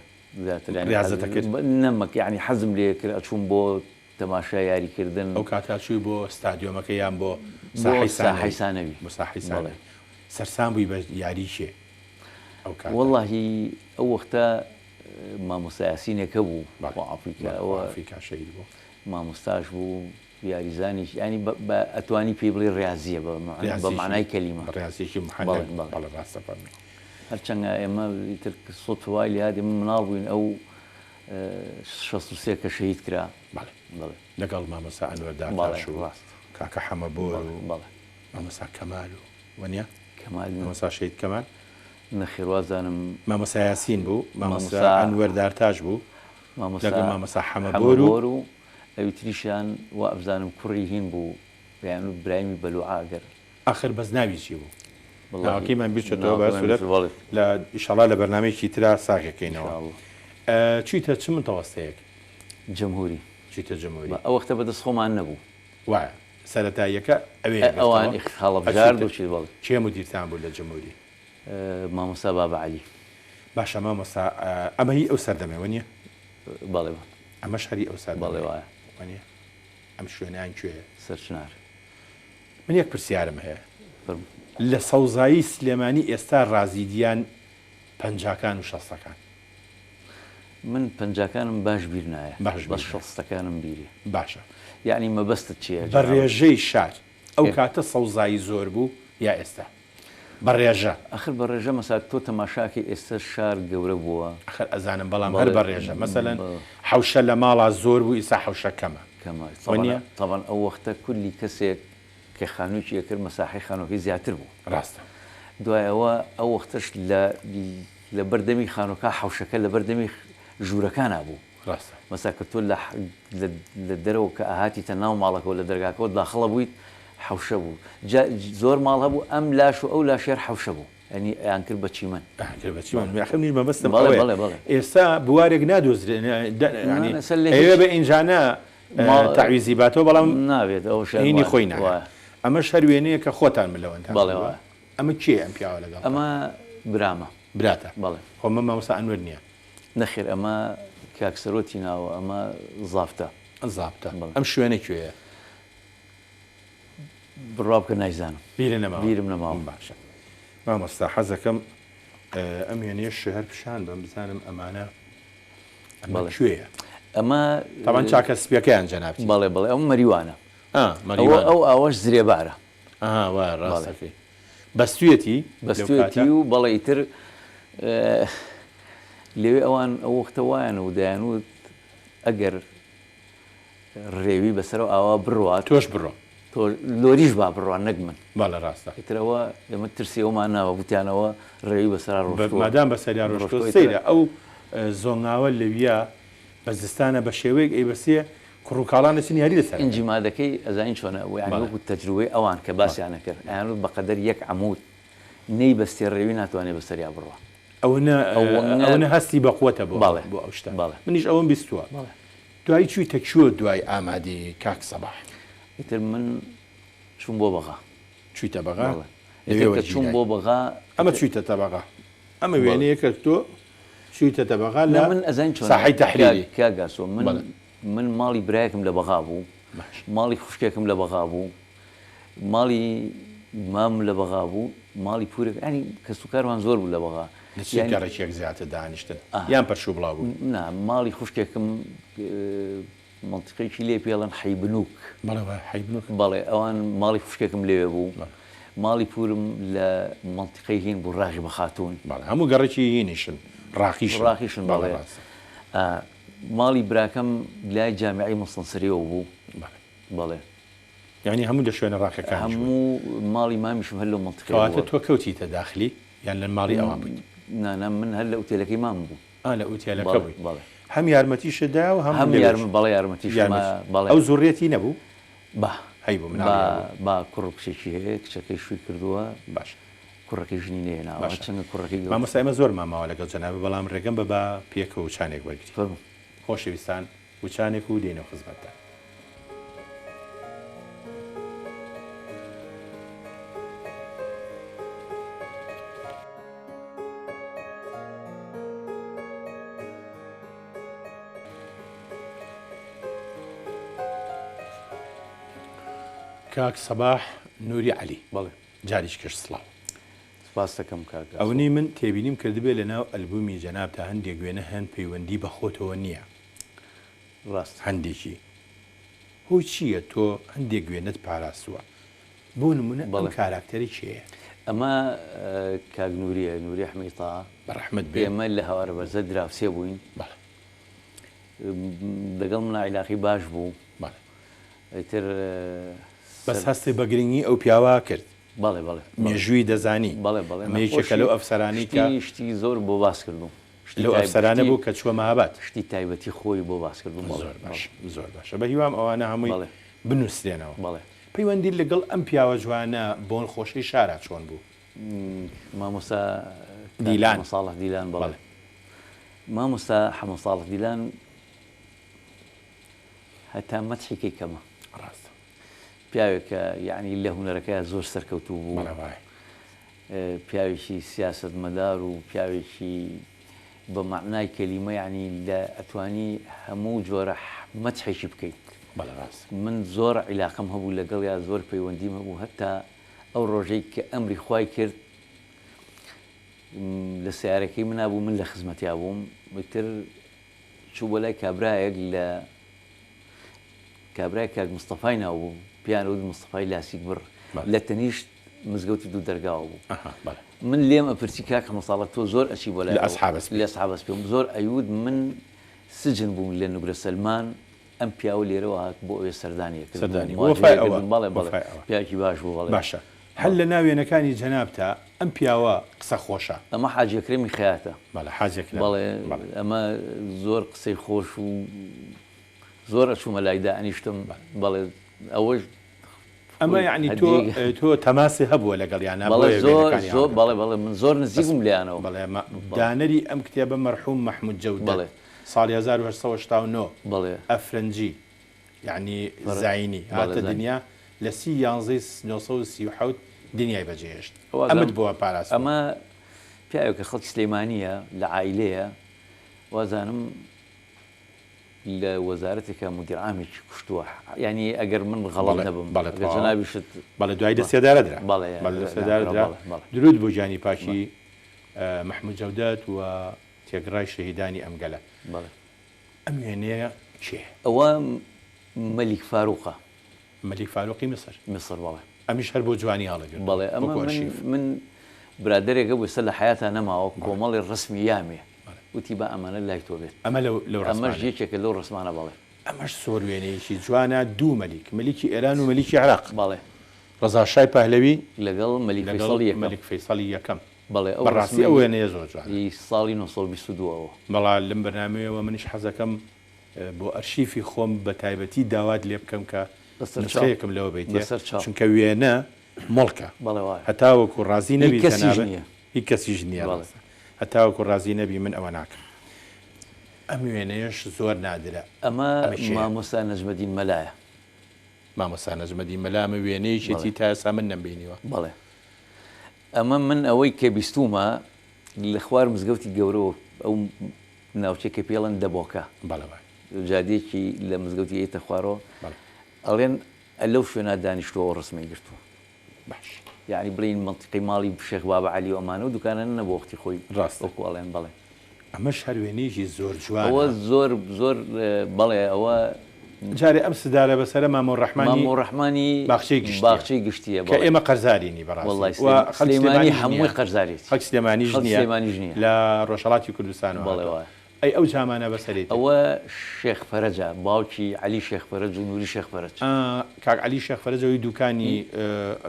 [SPEAKER 1] ریاضەتە کرد
[SPEAKER 2] نەمەک یعنی حەزم لێ کرد ئەچوون بۆ تەماشا یاریکردن
[SPEAKER 1] ئەو کاتاچووی بۆ ستادیۆمەکە یان بۆ
[SPEAKER 2] حیسانەوی
[SPEAKER 1] بۆ ساحیسانەوە سەرسان بووی بە یاریشێ ئەو کات
[SPEAKER 2] واللهی ئەو وەختە مامۆستایاسینێکە بوو
[SPEAKER 1] ئەفریقا شەید بوو
[SPEAKER 2] مامۆستاش بوو یاریزانیش ینی بە ئەتوانی پێی بڵێ ڕاضیە بە معنای کەلیمە
[SPEAKER 1] ڕاستێکی ڕاستە فەرمی
[SPEAKER 2] هەرچەندە ئێمە تر سۆت وای لە یادی مناڵ بووین ئەو 63 کە شەهید کرا
[SPEAKER 1] لەگەڵ مامۆستا ئەنوەردە کاکە حەمە بۆ مامۆستا کەمال و وەنیە
[SPEAKER 2] کەمال
[SPEAKER 1] مامۆستا شەهید کەمال
[SPEAKER 2] نەخێوازانم
[SPEAKER 1] مامۆستا یاسین بوو مامۆستا ئەنوەردارتاش بوو لەگەڵ مامۆستا حەمە بۆر و
[SPEAKER 2] ئەوی تریشیان وا ئەبزانم کوڕی هین بوو یان برایمی بەلوعاگەر
[SPEAKER 1] ئاخر بەس ناوی چی بوو ناوەکەیمان بیرچێتەوە بە سوورەت لە ئیشەڵا لە بەرنامەیەکی ترا ساغەکەینەوە چیتە چ متەوەستەیەک
[SPEAKER 2] جەمهوری
[SPEAKER 1] چیتە جەمهوری
[SPEAKER 2] ئەو وەختە بەدەست خۆمان نەبوو
[SPEAKER 1] وایە سەرەتاییەکە ئەوێ
[SPEAKER 2] ئەوان هەڵەبژار دووچی بڵ
[SPEAKER 1] چێ مدیرتان بوو لە جەمهوری
[SPEAKER 2] مامۆستا بابە عەلی
[SPEAKER 1] باشە مامۆستا ئەمە هی ئەو سەردەمێوە نییە
[SPEAKER 2] بەڵێ
[SPEAKER 1] ئەمە شەری ئەو سەر
[SPEAKER 2] بەڵێ وایە
[SPEAKER 1] وانە ئەم شوێنیان کوێیە
[SPEAKER 2] سەرچنار
[SPEAKER 1] من یەک پرسیارم هەیە لە سەوزایی سلێمانی ئێستا ڕازیدیان پەنجاکان و شەستەکان
[SPEAKER 2] من پەنجاکانم باش بیر نایە بەس شەستەکانم بیری
[SPEAKER 1] باشە
[SPEAKER 2] یعنی مەبەستت چییە
[SPEAKER 1] بە ڕێژەی شار ئەو کاتە سەوزایی زۆر بوو یا ئێستا بەڕێژە
[SPEAKER 2] ئەخر بە ڕێژە مەسا تۆ تەماشاکی ئێستا شار گەورە بووە
[SPEAKER 1] ئەخر ئەزانم بەڵام هەر بە ڕێژە مەسەلەن حەوشە لە ماڵا زۆر بوو ئیسا حەوشە کەمە
[SPEAKER 2] طبعا ئەو وەختە کولی کەسێک کە خانوویی یەکرد مەساحی خانۆکەی زیاتر بوو
[SPEAKER 1] ڕاستە
[SPEAKER 2] دوایەوە ئەو وەختەش لە بەردەمی خانۆکە حەوشەکە لە بەردەمی ژوورەکان بوو
[SPEAKER 1] ڕاستە
[SPEAKER 2] مەسا کە تۆ لە دەرەوە کە ئاهاتی تە ناو ماڵەکەەوە لە دەرگاکەەوە داخڵە بوویت حوشە بوو زۆر ماڵ هەبوو ئەم لاش و ئەو لاشێر حوشە بوو ئەنی ئەیان کرد بە چیمەن
[SPEAKER 1] بەچیمەنی مەبەستم ئێستا بوارێک نادۆزرێن ئەوێ بە ئینجانە تاویزی باتەوە بەڵام
[SPEAKER 2] نابێت ئەو
[SPEAKER 1] شینی خۆی نایە ئەمە شەر وێنەیە کە خۆتان ملەوەن ئەمە کێ ئەم پیاوە لەگەڵ
[SPEAKER 2] ئەمە برامە
[SPEAKER 1] براتە
[SPEAKER 2] بەڵێ
[SPEAKER 1] خۆمە مامۆستا ئەنوەر نییە
[SPEAKER 2] نەخێر ئەمە کاکسەرۆتی ناوە ئەمە زافتە
[SPEAKER 1] ئەم شوێنە کوێیە
[SPEAKER 2] بڕوا بکە نایزانم بیرم نەماوە
[SPEAKER 1] باشە مامۆستا حەزەکەم ئەم وێنەیە شەهر پیشان بەم بزانم ئەمانە کوێیە
[SPEAKER 2] ئەمە
[SPEAKER 1] تاوان چاکە سپیەکەیان جەنابی
[SPEAKER 2] بەڵێ ئەو مەریوانە ئەو ئاوەش زرێبارە
[SPEAKER 1] ڕاستەکەی بەستوێتی
[SPEAKER 2] و بەڵێ ئیتر لەوێ ئەوان ئەو وەختە وایەن و دەیانوت ئەگەر ڕێوی بەسەرەوە ئاوا بڕوات
[SPEAKER 1] تۆش بڕۆ
[SPEAKER 2] تۆ لۆریش با بڕوان نەک من
[SPEAKER 1] باڵە ڕاستە
[SPEAKER 2] ئیترەوە لەمە ترسی ئەومان ناوە بوتیانەوە ڕێوی بەسەر
[SPEAKER 1] مادام بەسەریا ڕۆژتۆ سەیرە ئەو زۆنگاوە لەویە بە زستانە بە شێوەیەک ئەیبەسیە کوڕووکاڵانە چنی هەری لەسەر
[SPEAKER 2] ئنجی مادەکەی ئەزانین چۆنە وەکو تەجروبەی ئەوان کە باسییانە کرد ئەیانوت بەقەدەر یەک عەمود نەی بەستێ ڕێوی ناتوانێت بەسەریا بڕوە
[SPEAKER 1] ئەوە هەستی بەقوتە بۆ ئەو شتە منیش ئەوم بیستووە دوایی چوویتە کوێ دوای ئامادەی کاک سەباح
[SPEAKER 2] ئیتر من چوون بۆ بەغا
[SPEAKER 1] چوویتە بەغا
[SPEAKER 2] چوون بۆ بەغا
[SPEAKER 1] ئەمە چوویتە تەبەغا ئەمە وێنەیە کە تۆ چوویتە تەبەغا لە
[SPEAKER 2] من ئەزان چۆن
[SPEAKER 1] ساحەی تەحلیلی
[SPEAKER 2] کاگاسۆ من ماڵی برایەکم لە بەغا بوو ماڵی خوشکێکم لە بەغا بوو ماڵی مام لە بەغا بوو ماڵی پورێک ینی کەسوکاروان زۆر بوو لە بەغا
[SPEAKER 1] گەڕێکێک زیاتر دانیشتن یان پەرشوو بڵاو بوو
[SPEAKER 2] نا ماڵی خوشکێکم منطقەیەکی لێ پێڵەن حەیبنووک بەڵێ ئەوان ماڵی خوشکێکم لێوێ بوو ماڵی پورم لە منطقەی هین بوو ڕاغی بە خاتون
[SPEAKER 1] هەموو گەڕێکی هینیشن
[SPEAKER 2] ڕاقیشن بەڵێ ماڵی براکەم لای جامعی مەستەنسەریەوە بوو بەڵێ
[SPEAKER 1] یعنی هەموو لە شوێنە ڕاکەکان
[SPEAKER 2] هەموو ماڵی مامیشم هەر لە
[SPEAKER 1] منطقەواتە تۆ کەوتیتە داخلی یان لە ماڵی ئەوان بوویت
[SPEAKER 2] نانە من هەر لە ئوتێلەکەی مام بوو
[SPEAKER 1] لە ئوتێلەکە بووی هەم یارمەتیشدا و هەم
[SPEAKER 2] بەڵێ یارمەتیش
[SPEAKER 1] ئەو زۆڕێتی نەبوو
[SPEAKER 2] با
[SPEAKER 1] هەیبوو من
[SPEAKER 2] با کوڕ کچێکی هەیە کچەکەی شووی کردووە
[SPEAKER 1] باش
[SPEAKER 2] کوڕەکەی ژنی نێناوە چەندە کوڕەکەی
[SPEAKER 1] مامۆستا ئێمە زۆر ماماوە لەگەڵ جەنابە بەڵام ڕێگەم بە پێکە وچانێک وەرگری خۆشەویستان وچانێک و دێنە خزمەتدا کاک سەباح نووری عەلی
[SPEAKER 2] بەڵێ
[SPEAKER 1] جاریش کرد سڵاو
[SPEAKER 2] سپاس دەکەم کاک
[SPEAKER 1] ئەوەی من تێبینیم کردبێ لە ناو ئەلبومی جەناب تا هەندێک وێنە هەن پەیوەندی بە خۆتەوە نییە
[SPEAKER 2] ڕاست
[SPEAKER 1] هەندێکی هۆی چییە تۆ هەندێک وێنەت پاراستووە بۆ نمونە بەڵ کاراکتەری چیەیە
[SPEAKER 2] ئەمە کاک نووریە نووری حمیتا
[SPEAKER 1] بەڕەحمەت بێ
[SPEAKER 2] ئێمە لە هەوارە بەرزە دراوسێ بووین لەگەڵ منە عیلاقی باش بوو ئیتر
[SPEAKER 1] بەس هەستی بە گرنگی ئەو پیاوا کرد
[SPEAKER 2] بەڵێ
[SPEAKER 1] مێژووی دەزانی مەیەکێکە لەو ئەفسەرانی کە
[SPEAKER 2] شتی زۆر بۆ باس کردوم
[SPEAKER 1] لەو ئەفسەرانە بوو کە چووە مەهابەت
[SPEAKER 2] شتی تایبەتی خۆی بۆ باس کردوم
[SPEAKER 1] زۆر باشە بە هیوام ئەوانە هەمووی بنووسێنەوە پەیوەندی لەگەڵ ئەم پیاوە جوانە بۆن خۆشەی شارە چۆن بوو
[SPEAKER 2] مامۆستا
[SPEAKER 1] دیلان
[SPEAKER 2] ساڵح دیلان بەڵێ مامۆستا حەمە ساڵح دیلان هەتا مەدحێکی کەمە پیاوێکە یعنی لە هونەرەکەی زۆر سەرکەوتوو بوو پیاوێکی سیاست مەدار و پیاوێکی بە معنای کەلیمە یعنی لە ئەتوانی هەموو جۆرە مەدحێکی بکەیت من زۆر عیلاقەم هەبوو لەگەڵ یا زۆر پەیوەندیم هەبوو هەتا ئەو ڕۆژەی کە ئەمری خوای کرد لە سیارەکەی منابوو من لە خزمەتیا بووم بتر چوو بۆ لای کابرایەک لە کابرای کاک مستەفای ناوبوو پیانەوت مستەفای لاسیک بڕ لە تەنیشت مزگەوتی دوو دەرگاوە بوو من لێم ئەپرسی کاک مەساڵە تۆ زۆر ئەچی بۆ لای لە ئەسحابەس پێم زۆر ئەیود من سجن بووم لە نوگرە سەلمان ئەم پیاوە لێرەوە هات بۆ ئەوێ سەردانیە کرد
[SPEAKER 1] سەردانی
[SPEAKER 2] پیاکی باش بوو
[SPEAKER 1] باشە هەل لە ناوێنەکانی جەنابتە ئەم پیاوە قسە خۆشە
[SPEAKER 2] ئەمە حاجەکرێمی خەیاتە
[SPEAKER 1] بەڵێ حاجێک
[SPEAKER 2] بەڵێ ئەمە زۆر قسەی خۆش و زۆر ئەچوومە لای دانیشتم بەڵێ ئەوەش
[SPEAKER 1] ئەمە یعنی تۆ تەماسی هەبووە لەگەڵ یانە
[SPEAKER 2] زۆر بەڵێ من زۆر نزیکم لیانەوە
[SPEAKER 1] بەڵێ دانەری ئەم کتێبە مەرحوم مەحموود جەودە ساڵی 1970
[SPEAKER 2] بەڵێ
[SPEAKER 1] ئەفرەنجی یعنی زاینی هاتە دنیا لە 1937 دنیای بەجێهێشت ئەمت بووە پاراست
[SPEAKER 2] ئەمە پیاوێکە خەڵکی سلەیمانیە لە عایلەیە وازانم لە وەزارەتێکە مدیر عامێکی کوشتووە ینی ئەگەر من غەڵەت نەبم جەنابیشت
[SPEAKER 1] بەڵێ دوای دەستێدارەدرا درود بۆ جانی پاکی مەحموود جەودەت و تێگڕای شەهیدانی ئەمگەلە ئەم وێنەیە چێ
[SPEAKER 2] ئەوە مەلیک فاروقە
[SPEAKER 1] مەلیک فاروقی
[SPEAKER 2] میسر بەڵێ
[SPEAKER 1] ئەمیش هەر بۆ جوانی هەڵەگرت
[SPEAKER 2] بەڵێ ئەمە من برادێکە بوو سەر لە حیاتە نەماوە کۆمەڵی ڕسمی یامێ وتی بە ئەمانە لای تۆ بێت ئەمەش یەکێکە لەو ڕسمانە بەڵێ
[SPEAKER 1] ئەمەش سۆر وێنەیەکی جوانە دوو مەلیکی ئێران و مەلیکی عێراق
[SPEAKER 2] بەڵێ
[SPEAKER 1] ڕەزا شای پەهلەوی
[SPEAKER 2] لەگەڵ مەلیک
[SPEAKER 1] فەیسەڵی یەکەم
[SPEAKER 2] بەڵێ ئەو
[SPEAKER 1] بەڕاستی ئەو وێنەیە زۆر جوان
[SPEAKER 2] ساڵی 1922ەوە
[SPEAKER 1] بەڵا لەم بەرنامەیەوە منیش حەزەکەم بۆ ئەرشیفی خۆم بە تایبەتی داوات لێ بکەم کە نسخەیەکم لەوە بیتێ چونکە وێنە مڵکە هەتاوەکو ڕازی نەبی هیچ کەسیش نییە هەتاوەکو ڕازی نەبی من ئەوە ناکەم ئەم وێنەیەش زۆر نادرە
[SPEAKER 2] ئەمە مامۆستا نەجمەدین مەلایە
[SPEAKER 1] مامۆستا نەجمەدین مەلامە وێنەیەکێتی تا ئێستا من نەمبینیوە
[SPEAKER 2] بەڵێ ئەمە من ئەوەی کە بیستومە لە خوار مزگەوتی گەورەوە ئەو ناوچێکە پێڵەن دەبۆکە جادێکی لە مزگەوتی ئێتە خوارەوە ئەڵێن لەو شوێنە دانیشتووە ڕسمی گرتووە
[SPEAKER 1] باش
[SPEAKER 2] یعنی بڵین منطقی ماڵی شێخ بابە عەلی و ئەمانە و دوکانە نەبوو وەختی خۆی ڕاستەوەکو ئەڵێن بەڵێ
[SPEAKER 1] ئەمەش هەر وێنەیەکی زۆر جوانە
[SPEAKER 2] ئەوە زۆر بەڵێ ئەوە
[SPEAKER 1] جارێ ئەم سدارە بەسەرە
[SPEAKER 2] مامۆڕەحمانی باخچەی گشتیە
[SPEAKER 1] کە ئێمە قەرزارینی
[SPEAKER 2] بەڕاستی سلەیمانی هەمووی قەرزاریت
[SPEAKER 1] خەڵک سلێمانیش نییە لە ڕۆژهەڵاتی کوردستانەوە
[SPEAKER 2] بەڵێ
[SPEAKER 1] ئەی ئەو جامانە بەسەرێت
[SPEAKER 2] ئەوە شێخ فەرەجە باوکی عەلی شێخ فەرەج و نووری شێخ فەرەج
[SPEAKER 1] کاک عەلی شێخ فەرەجەوەی دوکانی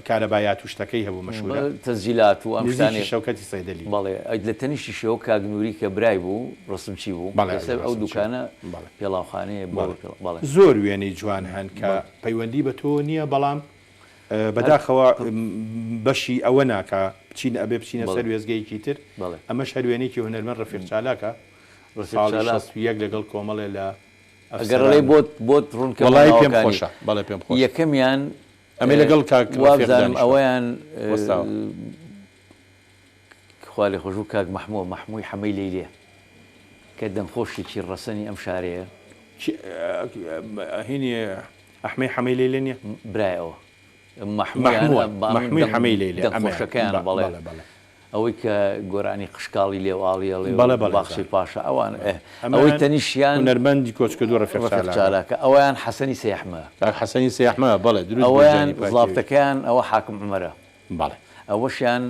[SPEAKER 1] کارەبایات و شتەکەی هەبوو مەشهورە
[SPEAKER 2] تەزیلات و ئەم شتانەی
[SPEAKER 1] شەوکەتی سەیدەلی
[SPEAKER 2] بەڵێ لە تەنیشتی شێوە کاک نووری کە برای بوو ڕسمچی بوو ئەو دوکانە پێڵاوخانەیە بەڵێ
[SPEAKER 1] زۆر وێنەی جوان هەن کە پەیوەندی بە تۆ نییە بەڵام بەداخەوە بەشی ئەوە ناکە بچین ئەبێ بچینە سەر وێزگەیەکی تر ئەمەش هەر وێنێکی هونەرمەند ڕەفیق چالاکە یەک لەگەڵ کۆمەڵێ لە
[SPEAKER 2] ئەگەڕێ بۆت ڕوونکە
[SPEAKER 1] وڵای پێم خۆشە بەڵێ پێم خۆش
[SPEAKER 2] یەکەمیان
[SPEAKER 1] ئەمێ لەگەڵ
[SPEAKER 2] کاکوابزانم ئەوەیان خوا لێ خۆش و کاک مەحمووی حەمەی لەیلێ کە دەمخۆشێکی ڕەسەنی ئەم شارەیە
[SPEAKER 1] هینی ئەحمەی حەمەی لەیلێ نییە
[SPEAKER 2] برایەوە
[SPEAKER 1] مەحمووی حەمەی لەیلێ
[SPEAKER 2] دەمخۆشەکەیانە بەڵێ ئەوەی کە گۆرانی قشکاڵی لێواڵیە باخشی پاشە ئەوان ئەوەی تەنیشیان
[SPEAKER 1] نەرمەندی کۆچکە دوو ڕەفیق
[SPEAKER 2] چالاکە ئەویان حەسەنی سەیحمە
[SPEAKER 1] حەسەنی سەیحمە بەڵێ
[SPEAKER 2] ئەویان زڵافتەکەیان ئەوە حاکم عومەرە
[SPEAKER 1] بەڵێ
[SPEAKER 2] ئەوەشیان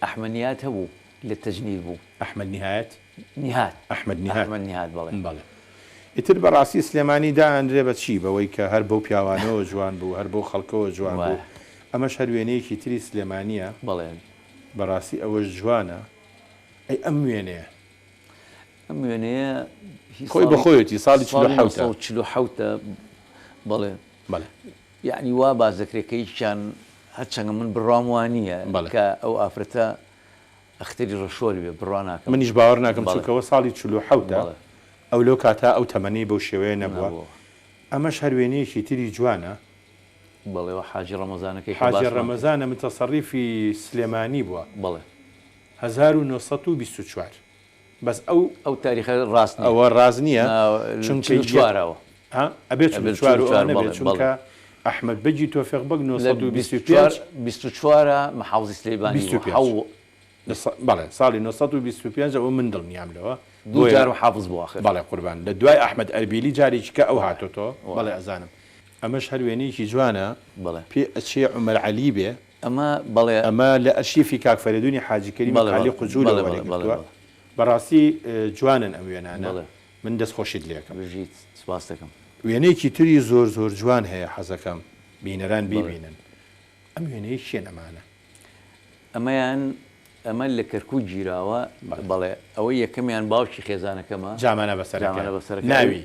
[SPEAKER 2] ئەحمەنیات هەبوو لە تەجنید بوو
[SPEAKER 1] ئەحمەد نهایەت
[SPEAKER 2] ئەحمەد نهات بەڵێ
[SPEAKER 1] ئیتر بەڕاستی سلێمانی دائەندرێ بە چی بەوەی کە هەر بەو پیاوانەوە جوان بوو هەر بۆ خەڵکەوە جوان بوو ئەمەش هەر وێنەیەکی تری سلێمانیە
[SPEAKER 2] بەڵێ
[SPEAKER 1] بەڕاستی ئەوەش جوانە ئەی ئەم وێنەیە خۆی بەخۆیەتی ساڵی
[SPEAKER 2] 1940 بەڵێ یعنی وا بازەکرێکەکەیان هەرچەنگە من بڕوام وانە کە ئەو ئافرەتە ئەختەری ڕەشۆری بێ بڕوا ناکەم
[SPEAKER 1] منیش باوەڕ ناکەم چونکەوە ساڵی 40 ئەو لەو کاتا ئەو تەمەنی بەو شێوەیە نەبووە ئەمەش هەر وێنەیەکی تری جوانە
[SPEAKER 2] بەڵێەوە حاجی ڕەمەزانەکەی
[SPEAKER 1] حاجی ڕەمەزانە متەسەڕیفی سلێمانی بووە
[SPEAKER 2] بەڵێ
[SPEAKER 1] 1924 بەس ئەو
[SPEAKER 2] تاریخە ڕاست
[SPEAKER 1] ئەوە ڕاز نییە
[SPEAKER 2] چونکەوارەوە
[SPEAKER 1] ئەبێت چونکە ئەحمەد بەجی تۆفیق بەگ
[SPEAKER 2] 1924 محافظی سلێمانی
[SPEAKER 1] بەڵێ ساڵی 1925 ئەوە من دڵنیام لەوە
[SPEAKER 2] دوو جار و حافظ بوو آخر
[SPEAKER 1] بەڵێ قوربان لە دوای ئەحمەد ئەربیلی جارێکی کە ئەو هاتۆتۆ بەڵێ ئەزانم ئەمەش هەر وێنەیەکی جوانە پێ ئەچێ عومەر عەلی بێ ئەمە لە ئەرشیفی کاک فەریدونی حاجی کەریمی عەلی قوجوولەوە وەرگرتووە بەڕاستی جوانن ئەم وێنانە من دەستخۆشیت لێکم
[SPEAKER 2] سپاس دەکەم
[SPEAKER 1] وێنەیەکی تری زۆر جوان هەیە حەزەکەم بینەران بیبینن ئەم وێنەیە چیە ئەمانە؟
[SPEAKER 2] ئەمەیان ئەمە لە کەرکووت گیراوە بەڵێ ئەوەی یەکەمیان باوکی خێزانەکەمە
[SPEAKER 1] جامانە بەسەر ناوی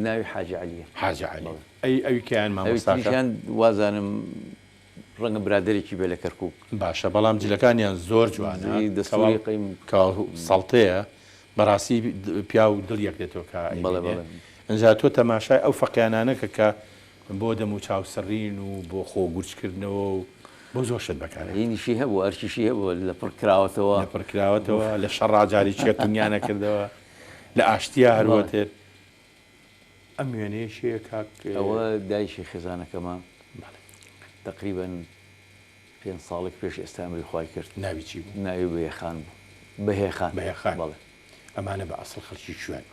[SPEAKER 2] ناوی حاجە عەلیە.
[SPEAKER 1] حاجە عەلی ئەوی کەیان مامۆستاکان
[SPEAKER 2] وازانم ڕەنگە برادێکی بێ لە کەرکووک.
[SPEAKER 1] باشە بەڵام جلەکانیان زۆر جوانە
[SPEAKER 2] دەسەڵی قیم
[SPEAKER 1] سەڵتەیە بەڕاستی پیا و دڵ یەک دێتەوە کە ئەنجا تۆ تەماشای ئەو فەقیانانەکە کە بۆ دەم و چاوسەڕین و بۆ خۆ گورجکردنەوە و بۆ زۆر شت بەکارە
[SPEAKER 2] هینیشی هەبوو ئەرچیشی هەبوو لە پڕکراوەتەوە
[SPEAKER 1] پڕکراوەتەوە لە شەڕاجاری چێت دنیانە کردەوە لە ئاشتیا هەروەتر ئەم وێنەیەشەیە کاک
[SPEAKER 2] ئەوە دایشی خێزانەکەمە تقریبا 5 ساڵێک پێش ئێستا ئەمری خوای کرد.
[SPEAKER 1] ناوی چی بوو؟
[SPEAKER 2] ناوی بەهێخان بوو. بەهێخان
[SPEAKER 1] بەڵێ ئەمانە بە ئەسڵ خەڵکی کوێن؟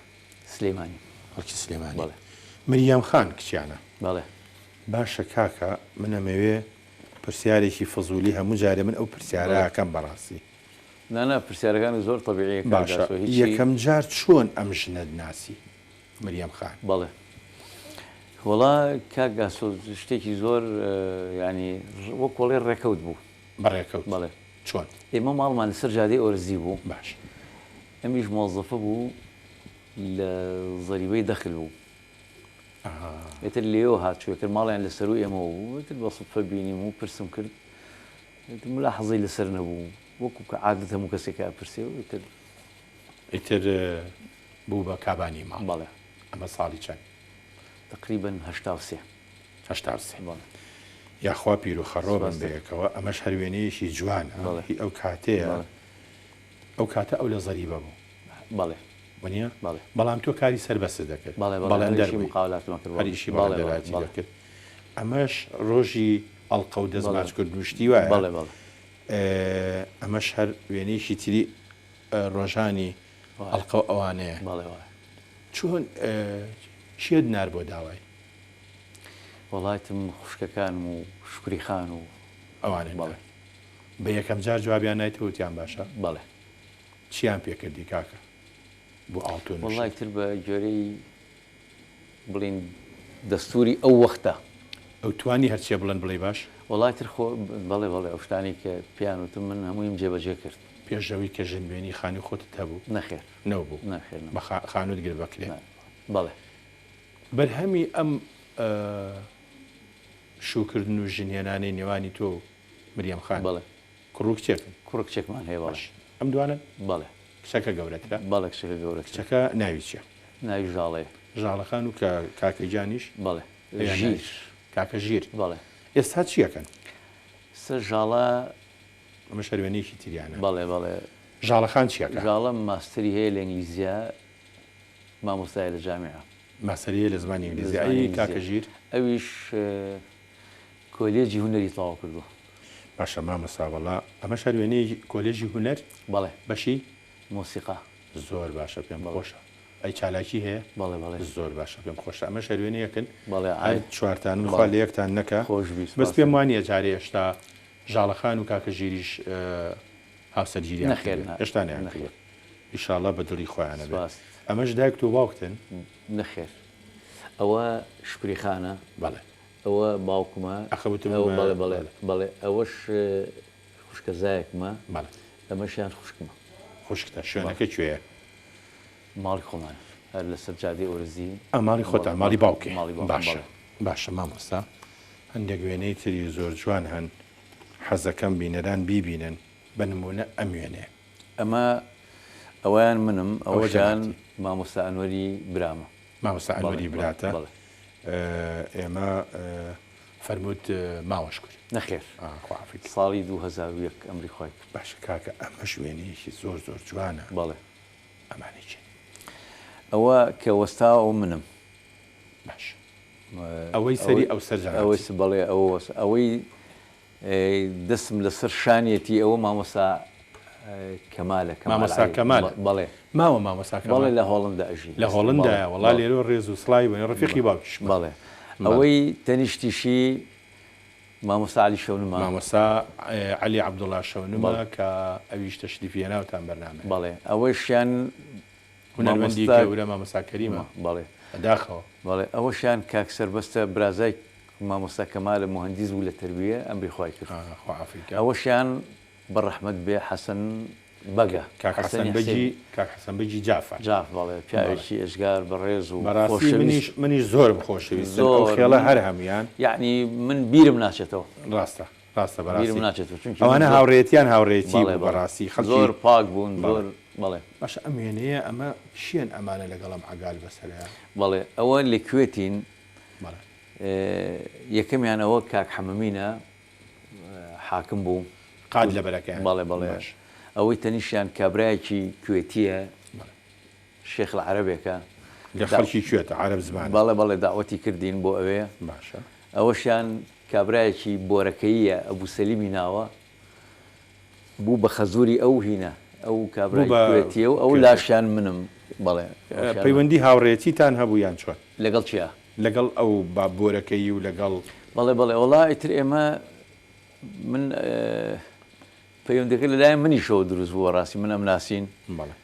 [SPEAKER 2] سلێمانی.
[SPEAKER 1] خەڵکی سلێمانی. بەڵێ مریەم خان کچیانە.
[SPEAKER 2] بەڵێ
[SPEAKER 1] باشە کاکە من ئەمەوێ پرسیارێکی فزولی هەموو جارێ من ئەو پرسیارەکەم بەڕاستی
[SPEAKER 2] نانا پرسیارەکان زۆر تەبیعیە.
[SPEAKER 1] باشە یەکەم جار چۆن ئەم ژنە ناسی مریەم خان؟
[SPEAKER 2] بەڵێ وەڵا کاک گاسۆ شتێکی زۆر ینی وەک وەڵێ ڕێکەوت بوو.
[SPEAKER 1] بەڕێکەوت؟
[SPEAKER 2] بەڵێ.
[SPEAKER 1] چۆن؟
[SPEAKER 2] ئێمە ماڵمان لەسەر جادەی ئۆرزی بوو.
[SPEAKER 1] باش
[SPEAKER 2] ئەمیش مۆزەفە بوو لە زەریبەی دەخل بوو. ئێتر لێەوە هاتووەکرد ماڵیان لەسەر و ئێمە بوو تر بە سوفە بینیم و پرسم کرد ملا حەزی لەسەر نەبوو وەکو کە عادەت هەموو کەسێکە پرسێ و
[SPEAKER 1] ئیتر بوو بە کابانی ماڵ.
[SPEAKER 2] بەڵێ.
[SPEAKER 1] ئەمە ساڵی چەند؟
[SPEAKER 2] تقریبا 83.
[SPEAKER 1] یاخوا پیر و خەڕۆ بن بەیەکەوە ئەمەش هەروێنەیەشی جوانە ئەو کاتەیە ئەو کاتە ئەو لە زەریبە بوو.
[SPEAKER 2] بەڵێ
[SPEAKER 1] وانە؟ بەڵام تۆ کاری سەربەست دەکرد هەریشی بەڵێراتی دەکرد. ئەمەش ڕۆژی ئەڵقە و دەستماچکردنوشتی وایە؟
[SPEAKER 2] بەڵێ بەڵێ.
[SPEAKER 1] ئەمەش هەر وێنەیەکی تری ڕۆژانی ئەڵقە ئەوانەیە.
[SPEAKER 2] بەڵێ
[SPEAKER 1] چۆن چێت نار بۆ داوای؟
[SPEAKER 2] وڵاتم خوشکەکانم و شکری خان و
[SPEAKER 1] ئەوانە بەڵێ بە یەکەم جار جوابیان نایتەوتیان باشە؟
[SPEAKER 2] بەڵێ.
[SPEAKER 1] چیان پێکردی کاکە بۆ ئاڵتۆ؟
[SPEAKER 2] وڵای تر بە جۆرەی بڵین دەستوری ئەو وەختە
[SPEAKER 1] ئەو توانی هەرچێ بڵند بڵێ باش؟
[SPEAKER 2] وڵای تر خۆ بەڵێ بەڵێ ئەو شتانی کە پیانوتم من هەموویم جێبەجێ کرد.
[SPEAKER 1] پێشەوەی کە ژنبێنی خانی خۆتت هەبوو؟
[SPEAKER 2] نەخێر
[SPEAKER 1] نەبوو.
[SPEAKER 2] نەخێر
[SPEAKER 1] بە خانوت گر بکرێ.
[SPEAKER 2] بەڵێ.
[SPEAKER 1] بەرهەمی ئەم شوکردن و ژنێنانەی نێوانی تۆ مریەم خان
[SPEAKER 2] بەڵێ
[SPEAKER 1] کوڕوو کچێکن؟
[SPEAKER 2] کوڕ کچێکمان هەیە. باش
[SPEAKER 1] ئەم دوانن؟
[SPEAKER 2] بەڵێ.
[SPEAKER 1] کچەکە گەورەترە؟
[SPEAKER 2] بەڵێ کچەکە گەورە.
[SPEAKER 1] کچەکە ناوی چییە؟
[SPEAKER 2] ناوی ژاڵەیە.
[SPEAKER 1] ژاڵەخان و کاکە جانیش؟
[SPEAKER 2] بەڵێ. ژیر.
[SPEAKER 1] کاکە ژیر.
[SPEAKER 2] بەڵێ.
[SPEAKER 1] ئێستا چیەکەن؟
[SPEAKER 2] سەر ژاڵە
[SPEAKER 1] ئەمە شەروێنێکی تریانە.
[SPEAKER 2] بەڵێ بەڵێ.
[SPEAKER 1] ژاڵەخان چیەکە؟
[SPEAKER 2] ژاڵە ماستری هەیە لە ئینگلیزیە مامۆستایە لە جامعە.
[SPEAKER 1] ماسەریە لە زمانی ئینگلیزی. ئەی کاکە ژیر؟
[SPEAKER 2] ئەویش کۆلێجی هونەری تەواو کردووە.
[SPEAKER 1] باشە مامۆستا وەڵا ئەمە شەروێنەی کۆلێژی هونەر؟
[SPEAKER 2] بەڵێ.
[SPEAKER 1] بەشی
[SPEAKER 2] مۆسیقا.
[SPEAKER 1] زۆر باشە پێم خۆشە. ئەی چالاکی هەیە؟
[SPEAKER 2] بەڵێ بەڵێ.
[SPEAKER 1] زۆر باشە پێم خۆشە. ئەمە شەروێنەیەکن؟
[SPEAKER 2] بەڵێ.
[SPEAKER 1] چوارتان خوا لە یەکتان نەکە
[SPEAKER 2] خۆشویست.
[SPEAKER 1] بەس پێم وانە جارێ هێشتا ژاڵەخان و کاکە ژیریش هاوسەرگیریان
[SPEAKER 2] نەخێر
[SPEAKER 1] هێشتا نەخێر. ئیشاڵڵا بە دڵی خۆیانە بێت. ئەمەش دایک تۆ باوکتن؟
[SPEAKER 2] نەخێر. ئەوە شکری خانە.
[SPEAKER 1] بەڵێ.
[SPEAKER 2] ئەوە باوکمە.
[SPEAKER 1] ئەخەوتم
[SPEAKER 2] بەڵێ بەڵێ بەڵێ. ئەوەش خوشکە زایەکمە.
[SPEAKER 1] بەڵێ.
[SPEAKER 2] ئەمەشیان خوشکمە.
[SPEAKER 1] خوشکتە. شوێنەکە کوێیە؟
[SPEAKER 2] ماڵی خۆمان هەر لەسەر جادەی ئۆرزی.
[SPEAKER 1] ماڵی خۆتان ماڵی باوکێ؟
[SPEAKER 2] باشە.
[SPEAKER 1] باشە مامۆستا هەندێک وێنەی تری زۆر جوان هەن حەزەکەم بینەران بیبینن بە نمونە ئەم وێنێ.
[SPEAKER 2] ئەمە ئەویان منم ئەوەشان مامۆستا ئەنوەری برامە.
[SPEAKER 1] مامۆستا ئەنوەری براتە؟ ئێمە فەرمووت ماوەش کرد.
[SPEAKER 2] نەخێر.
[SPEAKER 1] خوافیت.
[SPEAKER 2] ساڵی 2001 ئەمری خۆی.
[SPEAKER 1] باشە کاکە ئەمە شوێنەیەکی زۆر زۆر جوانە.
[SPEAKER 2] بەڵێ.
[SPEAKER 1] ئەمانەی چین؟
[SPEAKER 2] ئەوە کە وەستا ئەو منم.
[SPEAKER 1] باش. ئەوەی سەری ئەو سەرجان.
[SPEAKER 2] ئەوەی بەڵێ ئەوەی دەستم لەسەر شانێتی ئەوە مامۆستا کەمالە.
[SPEAKER 1] مامۆستا کەمال؟
[SPEAKER 2] بەڵێ.
[SPEAKER 1] ماوە مامۆستا کەمال؟
[SPEAKER 2] بەڵێ لە هۆڵندا ئەژی.
[SPEAKER 1] لە هۆڵندایە؟ وەڵا لێرە ڕێز و سڵای بووین ڕەفیقی باوکیش.
[SPEAKER 2] بەڵێ. ئەوەی تەنیشتیشی مامۆستا عەلی شەونمە.
[SPEAKER 1] مامۆستا عەلی عەبدوڵڵا شەونمە کە ئەویش تەشریفی هێناوتان بەرنامە.
[SPEAKER 2] بەڵێ. ئەوەشیان
[SPEAKER 1] هونەرمەندی گەورە مامۆستا کەریمە.
[SPEAKER 2] بەڵێ.
[SPEAKER 1] داخەوە.
[SPEAKER 2] بەڵێ. ئەوەشیان کاک سەربەستە برازای مامۆستا کەمالە مهندس بوو لە تربیە ئەمری خۆی کرد
[SPEAKER 1] خوافریکا
[SPEAKER 2] ئەوەشیان بەڕەحمەت بێ حەسەن بەگە
[SPEAKER 1] کاک حەسەن بەجی جافە
[SPEAKER 2] جاف بەڵێ پیاوێکی ئەشگار بەڕێز و
[SPEAKER 1] بەڕاستی منیش زۆر بخۆشەویست خێڵە هەر هەمویان
[SPEAKER 2] یعنی من بیرم ناچێتەوە
[SPEAKER 1] ڕاستە
[SPEAKER 2] بیرم ناچێتەوە چونکە
[SPEAKER 1] ئەوانە هاوڕێتیان هاوڕێتی بەڕاستی
[SPEAKER 2] زۆر پاک بوون زۆر بەڵێ
[SPEAKER 1] باشە ئەم وێنەیە ئەمە چیان ئەمانە لەگەڵم عەگال بەسەرە
[SPEAKER 2] بەڵێ ئەوە لەکوێتین یەکەمیانەوە کاک حەمەمینە حاکم بوو
[SPEAKER 1] قاد لە بەرەکەیان
[SPEAKER 2] بەڵێ بەڵێ ئەوەی تەنیشیان کابرایەکی کوێتیە شێخ العەرەبێکە
[SPEAKER 1] لە خەڵکی کوێتە عەرەب زمان
[SPEAKER 2] بەڵێ بەڵێ داوەتی کردین بۆ ئەوەیە
[SPEAKER 1] باشە
[SPEAKER 2] ئەوەشیان کابرایەکی بۆرەکەیە ئەبوو سەلیمی ناوە بوو بە خەزوری ئەو هینە ئەو کابرای کوێتیە و ئەو لاشیان منم بەڵێ
[SPEAKER 1] پەیوەندی هاوڕێتیتان هەبوو یان چۆن
[SPEAKER 2] لەگەڵ چیە
[SPEAKER 1] لەگەڵ ئەو بابۆرەکەی و لەگەڵ
[SPEAKER 2] بەڵێ بەڵێ وڵا ئیتر ئێمە من پەیوەندەکە لەلایەن منیشەوە دروست بووە ڕاستی من ئەم ناسین
[SPEAKER 1] بەڵێ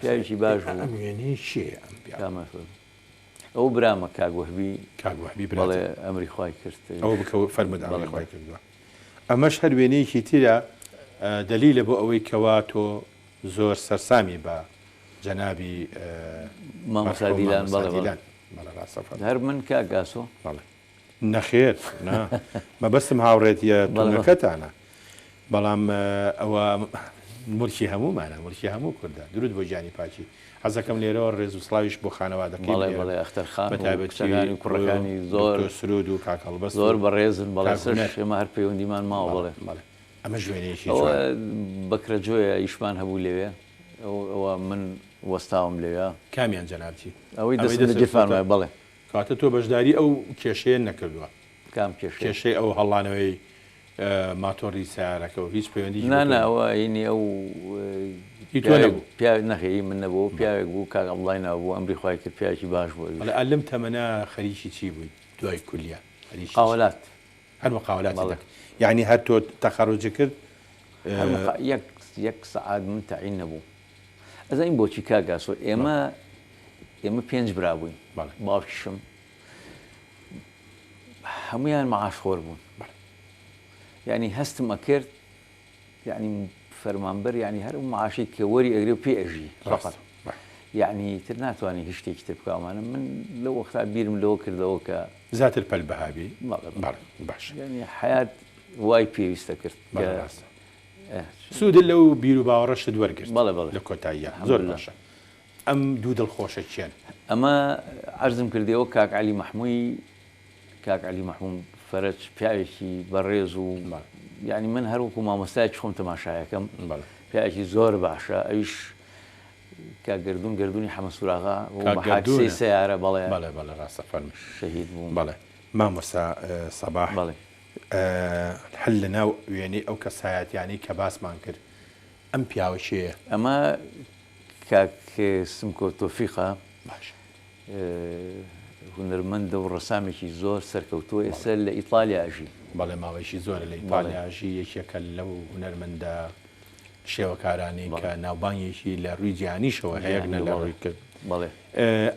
[SPEAKER 2] پیاوێکی باش بوو
[SPEAKER 1] ئەم وێنەی چییە
[SPEAKER 2] ئەو برامە کاگوهبی
[SPEAKER 1] کاگوهبی
[SPEAKER 2] بەڵێ ئەمری خوای کرد
[SPEAKER 1] ئەوە بکەوە فەرموود ئەمری خوای کردووە ئەمەش هەر وێنەیەکی ترە دلیلە بۆ ئەوەی کەوا تۆ زۆر سەرسامی بە جەنابی
[SPEAKER 2] مامۆستا دیلان بەڵێ هەر من کاگاسۆ
[SPEAKER 1] بەڵێ نەخێر مەبەستم هاوڕێتیە تونەکەتانە بەڵام ئەوە ملکی هەمومانە ملکی هەموو کوردە درود بۆ گیانی پاچی حەزەکەم لێرەوە ڕێز و سڵاویش بۆ خانەوادەکەی
[SPEAKER 2] بەڵێ ئەختەرخان و کوڕەکانی
[SPEAKER 1] زۆر سرود و کاکەڵبەست
[SPEAKER 2] زۆر بەڕێزن بەڵێ ئێمە هەر پەیوەندیمان ماوە بڵێ
[SPEAKER 1] ئەمە ژوێنەیەکی
[SPEAKER 2] بەکرەجۆیە ئیشمان هەبوو لەوێ ئەوە من وەستاوم لێوە
[SPEAKER 1] کامیان جەنابچی
[SPEAKER 2] ئەوەی دەست لە جێفانمە بەڵێ
[SPEAKER 1] کاتە تۆ بەشداری ئەو کێشەیە نەکردووە
[SPEAKER 2] کام
[SPEAKER 1] کێشەی ئەو هەڵانەوەی ماتۆڕی سیارەکە و هیچ پەیوەندی
[SPEAKER 2] ناناوە ئینی ئەو پیاوێک نەخەی من نەبوو پیاوێک بوو کاک ئەڵای نابوو ئەمری خوای کرد پیاوێکی باش بوو
[SPEAKER 1] ئەلم تەمەنە خەریکی چی بووی دوای کولیە
[SPEAKER 2] قاوەلات
[SPEAKER 1] هەر مقاولات یعنی هەر تۆ تەخەڕۆجە کرد
[SPEAKER 2] یەک سەعات من تەعین نەبوو ئەزانین بۆچی کاگاسۆ ئێمە پێنج برا بووین باوکیشم هەمویان مەعاشخۆر بوون یعنی هەستم ئەکرد یعنی فەرمانبەر یعنی هەر معاشی کە وەری ئەگرێ و پێ ئەژی فقط یعنی تر ناتوانانی هیچ شتێکی تر بکەمانە من لەو وەختا بیرم لەوە کردەوە کە
[SPEAKER 1] زیاتر پەل بەهابی باش
[SPEAKER 2] ینی حیات وای پێویستە کرد
[SPEAKER 1] سوودە لەو بیر و باوەڕەشت وەرگرت
[SPEAKER 2] بەڵێ
[SPEAKER 1] لە کۆتاییە زۆر باشە ئەم دوو دڵخۆشە چیان
[SPEAKER 2] ئەمە عەرزم کردەوە کاک عەلی مەحمووی کاک عەلی مەحموود فەرج پیاوێکی بەڕێز و یعنی من هەروەکو مامۆستایەکی خۆم تەماشایەکەم پیاوێکی زۆر باشە ئەویش کاک گردوونی حەمە سوراغا حادسەی سەیارە بەڵێ
[SPEAKER 1] ڕاستە فەرمووی
[SPEAKER 2] شەهید بوو
[SPEAKER 1] بەڵێ مامۆستا سەباح
[SPEAKER 2] بەڵێ
[SPEAKER 1] هەل لە ناو وێنەی ئەو کەسایەتیانی کە باسمان کرد ئەم پیاوەشەیە
[SPEAKER 2] ئەمە کاک سمکۆ تۆفیقە
[SPEAKER 1] باش
[SPEAKER 2] هونەرمەندە و ڕەسامێکی زۆر سەرکەوتووە ئێستا لە ئیتالیا ئەژی
[SPEAKER 1] بەڵێ ماوەیەکی زۆرە لە ئیتالیا ژی یەکێکە لەو هونەرمەندە شێوەکارانی کە ناوبانگێکی لە ڕووی جیهانیشەوە هەیەکنە لە ڕووی کرد
[SPEAKER 2] بەڵێ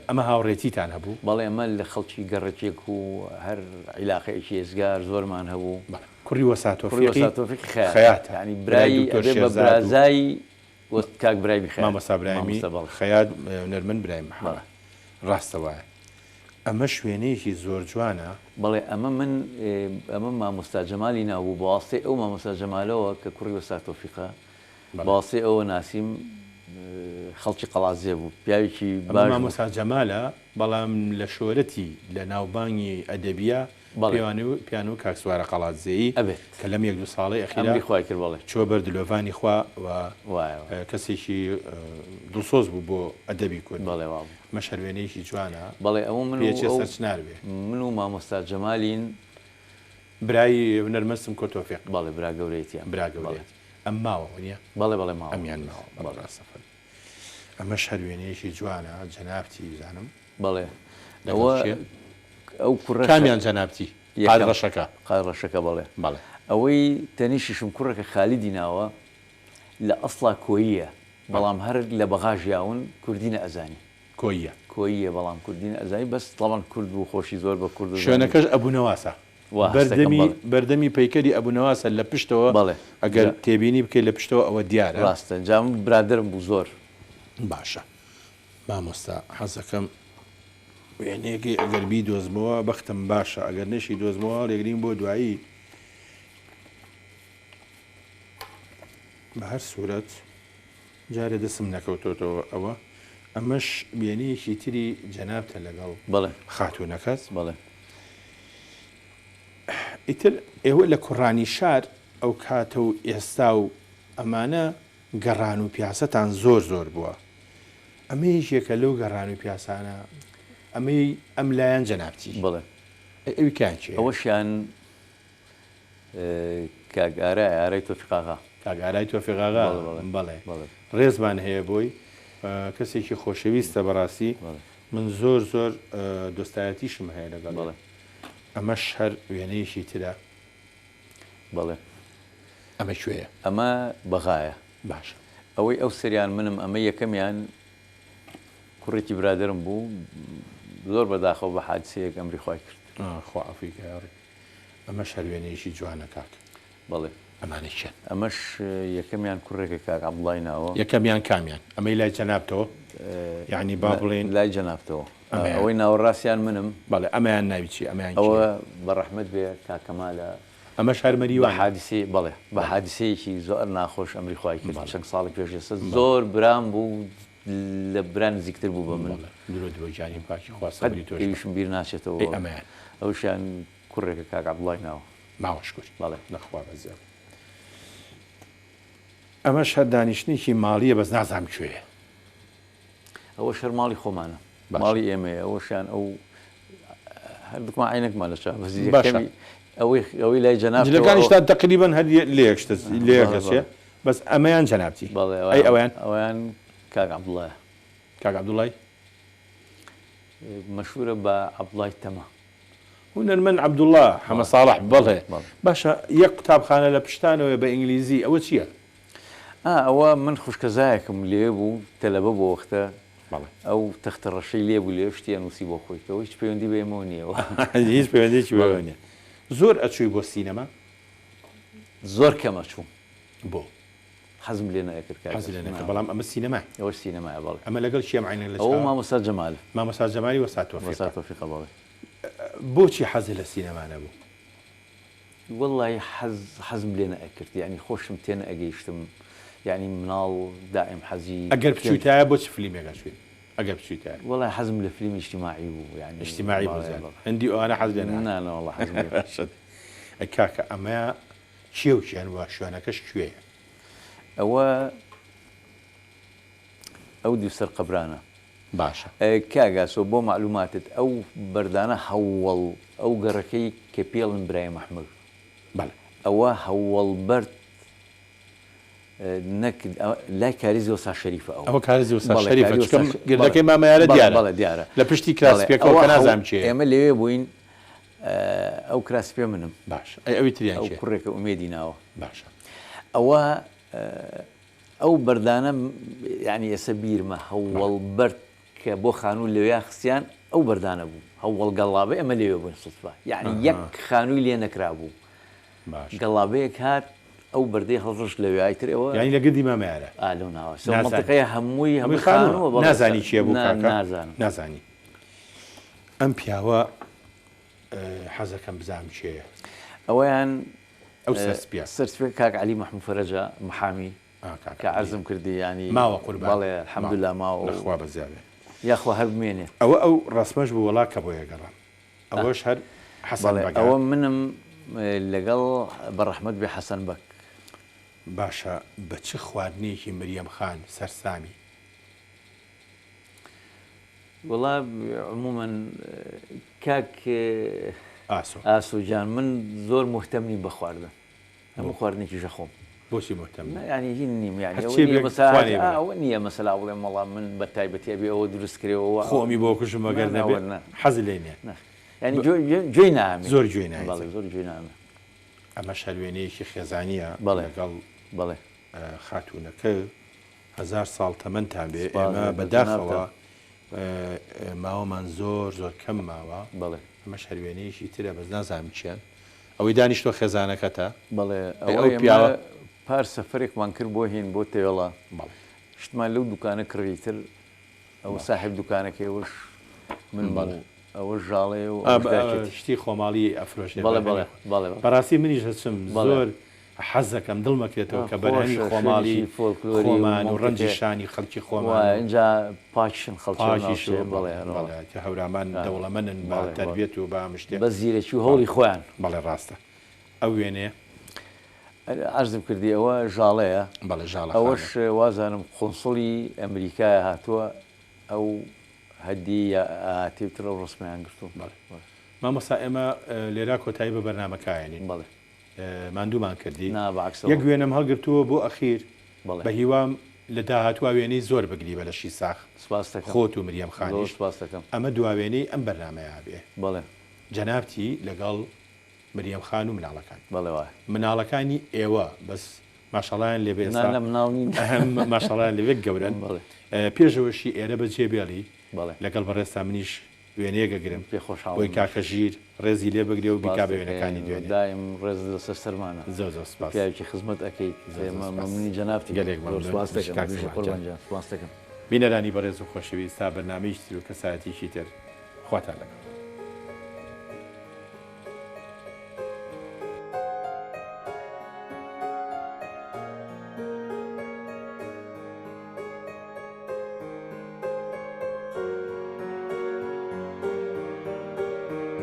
[SPEAKER 1] ئەمە هاوڕێتیتان هەبوو
[SPEAKER 2] بەڵێ ئەمە لە خەڵکی گەڕێکێک و هەر عیلاقەیەکی ێزگار زۆرمان هەبوو
[SPEAKER 1] کوڕی
[SPEAKER 2] وەساتۆفیق خەیات ینی برایی بە برازایی کاک برای بخەیات
[SPEAKER 1] مامۆستا برایمی خەیات هونەرمەند برای محەممەد ڕاستە وایە ئەمە شوێنەیەکی زۆر جوانە
[SPEAKER 2] بەڵێ ئەمە مامۆستا جەمالی ناوبوو بەواسطەی ئەو مامۆستا جەمالەوە کە کوڕی وەساتۆفیقە بەواسطەی ئەوە ناسیم خەڵکی قەڵازێ بوو پیاوێکی باش
[SPEAKER 1] مامۆستا جەمالە بەڵام لە شۆرەتی لە ناوبانگی ئەدەبیە پیانۆ کاکسوارە قەڵازێیی کە لەم یەک دو ساڵی ئەخیرا
[SPEAKER 2] خوای کرد بەڵێ
[SPEAKER 1] چۆ بەر دلۆڤانی خوا و کەسێکی دڵسۆز بوو بۆ ئەدەبی کورد
[SPEAKER 2] بەڵێ
[SPEAKER 1] مەشەروێنەیەکی جوانە
[SPEAKER 2] بەڵێ ئەوە
[SPEAKER 1] سەرچناروێ
[SPEAKER 2] من و مامۆستا جەمالین
[SPEAKER 1] برای هونەرمەندم کۆ تۆفیق
[SPEAKER 2] بەڵێ برا گەورەیەتیان
[SPEAKER 1] برا گەورەیەت ئەم ماوە نییە
[SPEAKER 2] بەڵێ ماوە
[SPEAKER 1] ئەمیان ماوە ڕاستەفەر ئەمە شەروێنەیەکی جوانە جەنابتی زانم
[SPEAKER 2] بەڵێ ئەو کوڕە
[SPEAKER 1] کامیان جەنابتی قادڕەشەکە
[SPEAKER 2] بەڵێ ئەوەی تەنیشیشم کوڕەکە خالیدی ناوە لە ئەسڵا کۆییە بەڵام هەر لە بەغاژیاون کوردی نەئەزانی کۆیە بەڵام کوردین ئەزایی بەس تەڵان کورد و خۆشی زۆر بە کورد
[SPEAKER 1] شوێنەکەش ئەبوونەواسە بەردەمی پەیکەری ئەبوونەواسە لە پشتەوە
[SPEAKER 2] بەڵێ
[SPEAKER 1] ئەگەر تێبینی بکەیت لە پشتەوە ئەوە دیارە
[SPEAKER 2] ڕاستە جام برادرم بوو زۆر
[SPEAKER 1] باشە مامۆستا حەزەکەم وێنەیەکی ئەگەر بی دۆزمەوە بەختم باشە ئەگەر نەشی دۆزمەوە لێگرین بۆ دوایی بە هەر سوورەت جارە دەسم نەکەوتۆتەوە ئەوە ئەمەش بێنەیەکی تری جەنابتە لەگەڵ
[SPEAKER 2] بەڵێ
[SPEAKER 1] خاتوونەکەس
[SPEAKER 2] بەڵێ
[SPEAKER 1] ئیتر ئێوە لە کوڕانی شار ئەو کاتە و ئێستا و ئەمانە گەڕان و پیاسەتان زۆر زۆر بووە ئەمە یەکێکە لەو گەڕان و پیاسانە ئەمەی ئەم لایەن جەنابتی
[SPEAKER 2] بڵێ
[SPEAKER 1] ئەوی کان چێ
[SPEAKER 2] ئەوەشیان کاگارە ئارەی تۆفیقاغا
[SPEAKER 1] کاگارای تۆفیقاغا بەڵێ ڕێزمان هەیە بۆی کەسێکی خۆشەویستە بەڕاستی من زۆر زۆر دۆستایەتیشم هەیە لەگەڵ ئەمەش هەر وێنەیەکی ترە
[SPEAKER 2] بەڵێ
[SPEAKER 1] ئەمە کوێیە
[SPEAKER 2] ئەمە بەغایە
[SPEAKER 1] باشە
[SPEAKER 2] ئەوەی ئەو سریان منم ئەمە یەکەمیان کوڕێکی برادرم بوو زۆر بەداخەوە بە حادسەیەک ئەمری خۆی کرد
[SPEAKER 1] خوا ئەفریقای ئەمە شەروێنەیەکی جوانە کاک
[SPEAKER 2] بەڵێ
[SPEAKER 1] ئەمانە چێن
[SPEAKER 2] ئەمەش یەکەمیان کوڕێکە کاک عەبدوڵای ناوە
[SPEAKER 1] یەکەمیان کامیان ئەمەی لای جەنابتەوە یعنی با بڵێن
[SPEAKER 2] لای جەنابتەوە ئەوەی ناوەڕاستیان منم
[SPEAKER 1] بەڵێ ئەمەیان ناوی چی ئەمەیان
[SPEAKER 2] ئەوە بەڕەحمەت بێ کاکەمالە
[SPEAKER 1] ئەمە شارمەری
[SPEAKER 2] بە حادیسی بەڵێ بە حادیسەیەکی زۆر ناخۆش ئەمری خۆی کرد چەند ساڵی پێش ئێستا زۆر برام بوو لە بران نزیکتر بوو بە من
[SPEAKER 1] درۆجانی پاکی خواستنی
[SPEAKER 2] تۆشم بیر ناچێتەوە
[SPEAKER 1] ئەمەیان
[SPEAKER 2] ئەوشیان کوڕێکە کاک عەبدوڵای ناوە
[SPEAKER 1] ماوەش کورد
[SPEAKER 2] بەڵێ
[SPEAKER 1] نەخوا بەزیێ ئەمە شەر دانیشتێکی ماڵیە بەس نازانم کوێیە
[SPEAKER 2] ئەوە شەر ماڵی خۆمانە ماڵی ئێمەیە ئەوەشیان ئەو هەردووکمان عینەکمان لە چاو بەزی ئەوەی لای
[SPEAKER 1] جەنابەکانیشتا تەقریبەن هەر لێکشتە بەس ئەمەیان جەنابتی
[SPEAKER 2] ئەی ئەویان کاک عەبدوڵایە
[SPEAKER 1] کاک عەبدوڵای
[SPEAKER 2] مەشهورە بە عەبدوڵای تەمە
[SPEAKER 1] هونەرمەند عەبدوڵڵا حەمە ساڵح بەڵێ باشە یەک قوتابخانە لە پشتانەوە بە ئینگلیزی ئەوە چییە؟
[SPEAKER 2] ئەوە من خوشکەزایەکم لێ بوو تەلەبە بۆ وەختە ئەو تەختە ڕەشەی لێ بوو لێ شتیان نووسی بۆ خۆیتەوە هیچ پەیوەندی بێمەوە نییەوە
[SPEAKER 1] هیچ پەیوەندێکی بەوە نییە زۆر ئەچووی بۆ سینەما
[SPEAKER 2] زۆر کەمە چوو
[SPEAKER 1] بۆ
[SPEAKER 2] حەزم لێ نەکرد
[SPEAKER 1] بەڵام ئەمە سینەما
[SPEAKER 2] ئەوە سینەمایە بەڵێ
[SPEAKER 1] ئەمە لەگەڵ چیم عینە لە
[SPEAKER 2] ئەوە مامۆستا جەمال
[SPEAKER 1] مامۆستا جەمالی وەستا
[SPEAKER 2] تۆفیقە بەڵێ
[SPEAKER 1] بۆچی حەزی لە سینەما نەبوو؟
[SPEAKER 2] وەڵڵی حەزم لێ نەکرد یعنی خۆشم تێنە ئەگەیشتم یعنی مناڵ دائم حەزی
[SPEAKER 1] ئەگەر بچوویتایە بۆ چ فیلمێکە چوین ئەگەر بچوویتایە
[SPEAKER 2] وەڵڵی حەزم لە فیلمی ئیجتیماعی بوو یعنی
[SPEAKER 1] ئیجتیماعی هەندی ئەوانە حەز لێ
[SPEAKER 2] نانە وەڵڵی حەزم لێ
[SPEAKER 1] کاکە ئەمە چیە و چیان وە شوێنەکەش کوێیە؟
[SPEAKER 2] ئەو دووسەر قەبرانە
[SPEAKER 1] باشە
[SPEAKER 2] کاگاسۆ بۆ معلوماتت ئەو بەردانە هەوڵ ئەو گەڕەکەی کە پێڵن برای مەحموود ئەوە هەوڵبەرد لای کاریزی وەسا شەریفە
[SPEAKER 1] ئەوە کاریزی وەسا شەریفە گردەکەی مامەیارە دیارە لە پشتی کراسپێکەوە کە نازانم چێ
[SPEAKER 2] ئێمە لەوێ بووین ئەو کراسپێ منم
[SPEAKER 1] باش ئەوی تریان
[SPEAKER 2] ئەو کوڕێکە ئومێدی ناوە
[SPEAKER 1] باشە
[SPEAKER 2] ئەوە ئەو بەردانە ینی ئێستا بیرمە هەوڵبەرد کە بۆ خانوو لەوێ خستیان ئەو بەردانە بوو هەوڵ گەڵابێ ئەمە لێوێ بووین سوتفا یعنی یەک خانووی لێ نەکرا بوو گەڵابەیەک هات ئەو بەردەی هەڵڕش لە وێایتر ئەوە
[SPEAKER 1] ینی لە گردی مامەیارە
[SPEAKER 2] لەو ناوە منتقەیە هەمووی خانووە
[SPEAKER 1] نازانی چیە بوو
[SPEAKER 2] نازانم
[SPEAKER 1] نازانی ئەم پیاوە حەزەکەم بزانم چێە
[SPEAKER 2] ئەوەیان
[SPEAKER 1] ئەو
[SPEAKER 2] سەرسپێک کاک عەلی مەحموود فەرەجە محامی کە عەرزم کردی ینی
[SPEAKER 1] ماوە قوربان
[SPEAKER 2] بەڵێ الحەمدوللا ماوە
[SPEAKER 1] لەخوا بەزیابێ
[SPEAKER 2] یاخوا هەر بمێنێ
[SPEAKER 1] ئەو ڕسمەش بوو وڵا کە بۆ یەگەڕام ئەوەش هەر حەسەن بەگ
[SPEAKER 2] ئەوە منم لەگەڵ بەڕەحمەت بێ حەسەن بەک
[SPEAKER 1] باشە بە چ خواردنێکی مریەم خان سەرسامی
[SPEAKER 2] وڵا عمومەن کاک ئاسۆجان من زۆر مهتەم نیم بە خواردن هەموو خواردنێکیشە خۆم
[SPEAKER 1] بۆچی مهتەم
[SPEAKER 2] ینی هین نیم ئەوە نییە مەسەلا بڵێ مەڵام من بە تایبەتی بێ ئەوە دروست کرێەوە
[SPEAKER 1] خۆمی بۆ کوشم ئەگەر نەبێت حەز لێ نییە
[SPEAKER 2] ینی گوێی نامێ
[SPEAKER 1] زۆر گوێی نایە
[SPEAKER 2] زۆر گوێی نامێ
[SPEAKER 1] ئەمە شەروێنەیەکی خێزانیە
[SPEAKER 2] لەگەڵ
[SPEAKER 1] خاتوونەکە 1000 ساڵ تەمەنتان بێ ئێمە بەداخەوە ماوەمان زۆر کەم ماوە
[SPEAKER 2] بەڵێ
[SPEAKER 1] ئەمە هەروێنەیەشی ترە بەس نازانم چیان ئەوەی دانیشتۆ خێزانەکەتە
[SPEAKER 2] بەڵێ
[SPEAKER 1] ئەو پیاوە
[SPEAKER 2] پار سەفرێکمان کرد بۆ هین بۆ تێوەڵە
[SPEAKER 1] بەڵێ
[SPEAKER 2] شتمان لەو دوکانە کڕیتر ئەو ساحب دوکانەکەیەوەش من بەڵێ ئەوە ژاڵێ و
[SPEAKER 1] شتی خۆماڵی ئەفرۆشێ
[SPEAKER 2] بەڵێ بەڵێ بەڵێ
[SPEAKER 1] بەڕاستی منیش هەچم زۆر حەزەکەم دڵمەکرێتەوە کە بەرهەمی خۆماڵی خۆمان و ڕەنجی شانی خەڵکی خۆمان
[SPEAKER 2] اینجا پاکشن خەڵکی بڵێ
[SPEAKER 1] هەورامان دەوڵەمەنن بە تەربیەت و بە مشتێ
[SPEAKER 2] بە زیرەکی و هەوڵی خۆیان
[SPEAKER 1] بەڵێ ڕاستە ئەو وێنێ
[SPEAKER 2] ئەرزم کردی ئەوە ژاڵەیە
[SPEAKER 1] بەڵێ ژاڵە
[SPEAKER 2] ئەوەش وازانم قۆنسڵی ئەمریکای هاتووە ئەو هەدی هاتیتر ئەو ڕسمیان گرتو
[SPEAKER 1] مامۆستا ئێمە لێرا کۆتایی بە بەرنامەکایەنین
[SPEAKER 2] بڵێ
[SPEAKER 1] ماندوومان کردی
[SPEAKER 2] نابعکس
[SPEAKER 1] یەک وێنەم هەڵگرتووە بۆ ئەخیر
[SPEAKER 2] بڵێ
[SPEAKER 1] بە هیوام لە داهاتوە وێنەی زۆر بگری بە لەشی ساخ
[SPEAKER 2] سپاس دەکەم
[SPEAKER 1] خۆت و مریەم خانیش
[SPEAKER 2] سپاس دەکەم
[SPEAKER 1] ئەمە دواوێنەی ئەم بەرنامەیە بێ
[SPEAKER 2] بڵێ
[SPEAKER 1] جەنابتی لەگەڵ مریەم خان و مناڵەکان
[SPEAKER 2] بەڵێ وایە
[SPEAKER 1] مناڵەکانی ئێوە بەس ماشەڵیان لێبێ
[SPEAKER 2] لە مناڵ نین
[SPEAKER 1] ماشەڵیان لەوێک گەورن
[SPEAKER 2] بڵێ
[SPEAKER 1] پێشەوەشی ئێرە بە جێبێڵی
[SPEAKER 2] بەڵێ
[SPEAKER 1] لەگەڵ بەڕێستا منیش وێنەیەگەگرم
[SPEAKER 2] پێ خۆشحاڵ
[SPEAKER 1] بۆی کاکەژیر ڕێزی لێ بگرێ و بیکا بە وێنەکانی دوێنێ
[SPEAKER 2] دایم ڕێز لەسەر سەرمانە
[SPEAKER 1] زۆر سپاس
[SPEAKER 2] پیاوێکی خزمەت ئەەکەیت منی جەنابتی
[SPEAKER 1] گەلێک
[SPEAKER 2] سپاس دەکەم
[SPEAKER 1] بینەرانی بەڕێز و خۆشەویست تا بەرنامەی تر و کەسایەتیشی تر خواتان لەگەڵ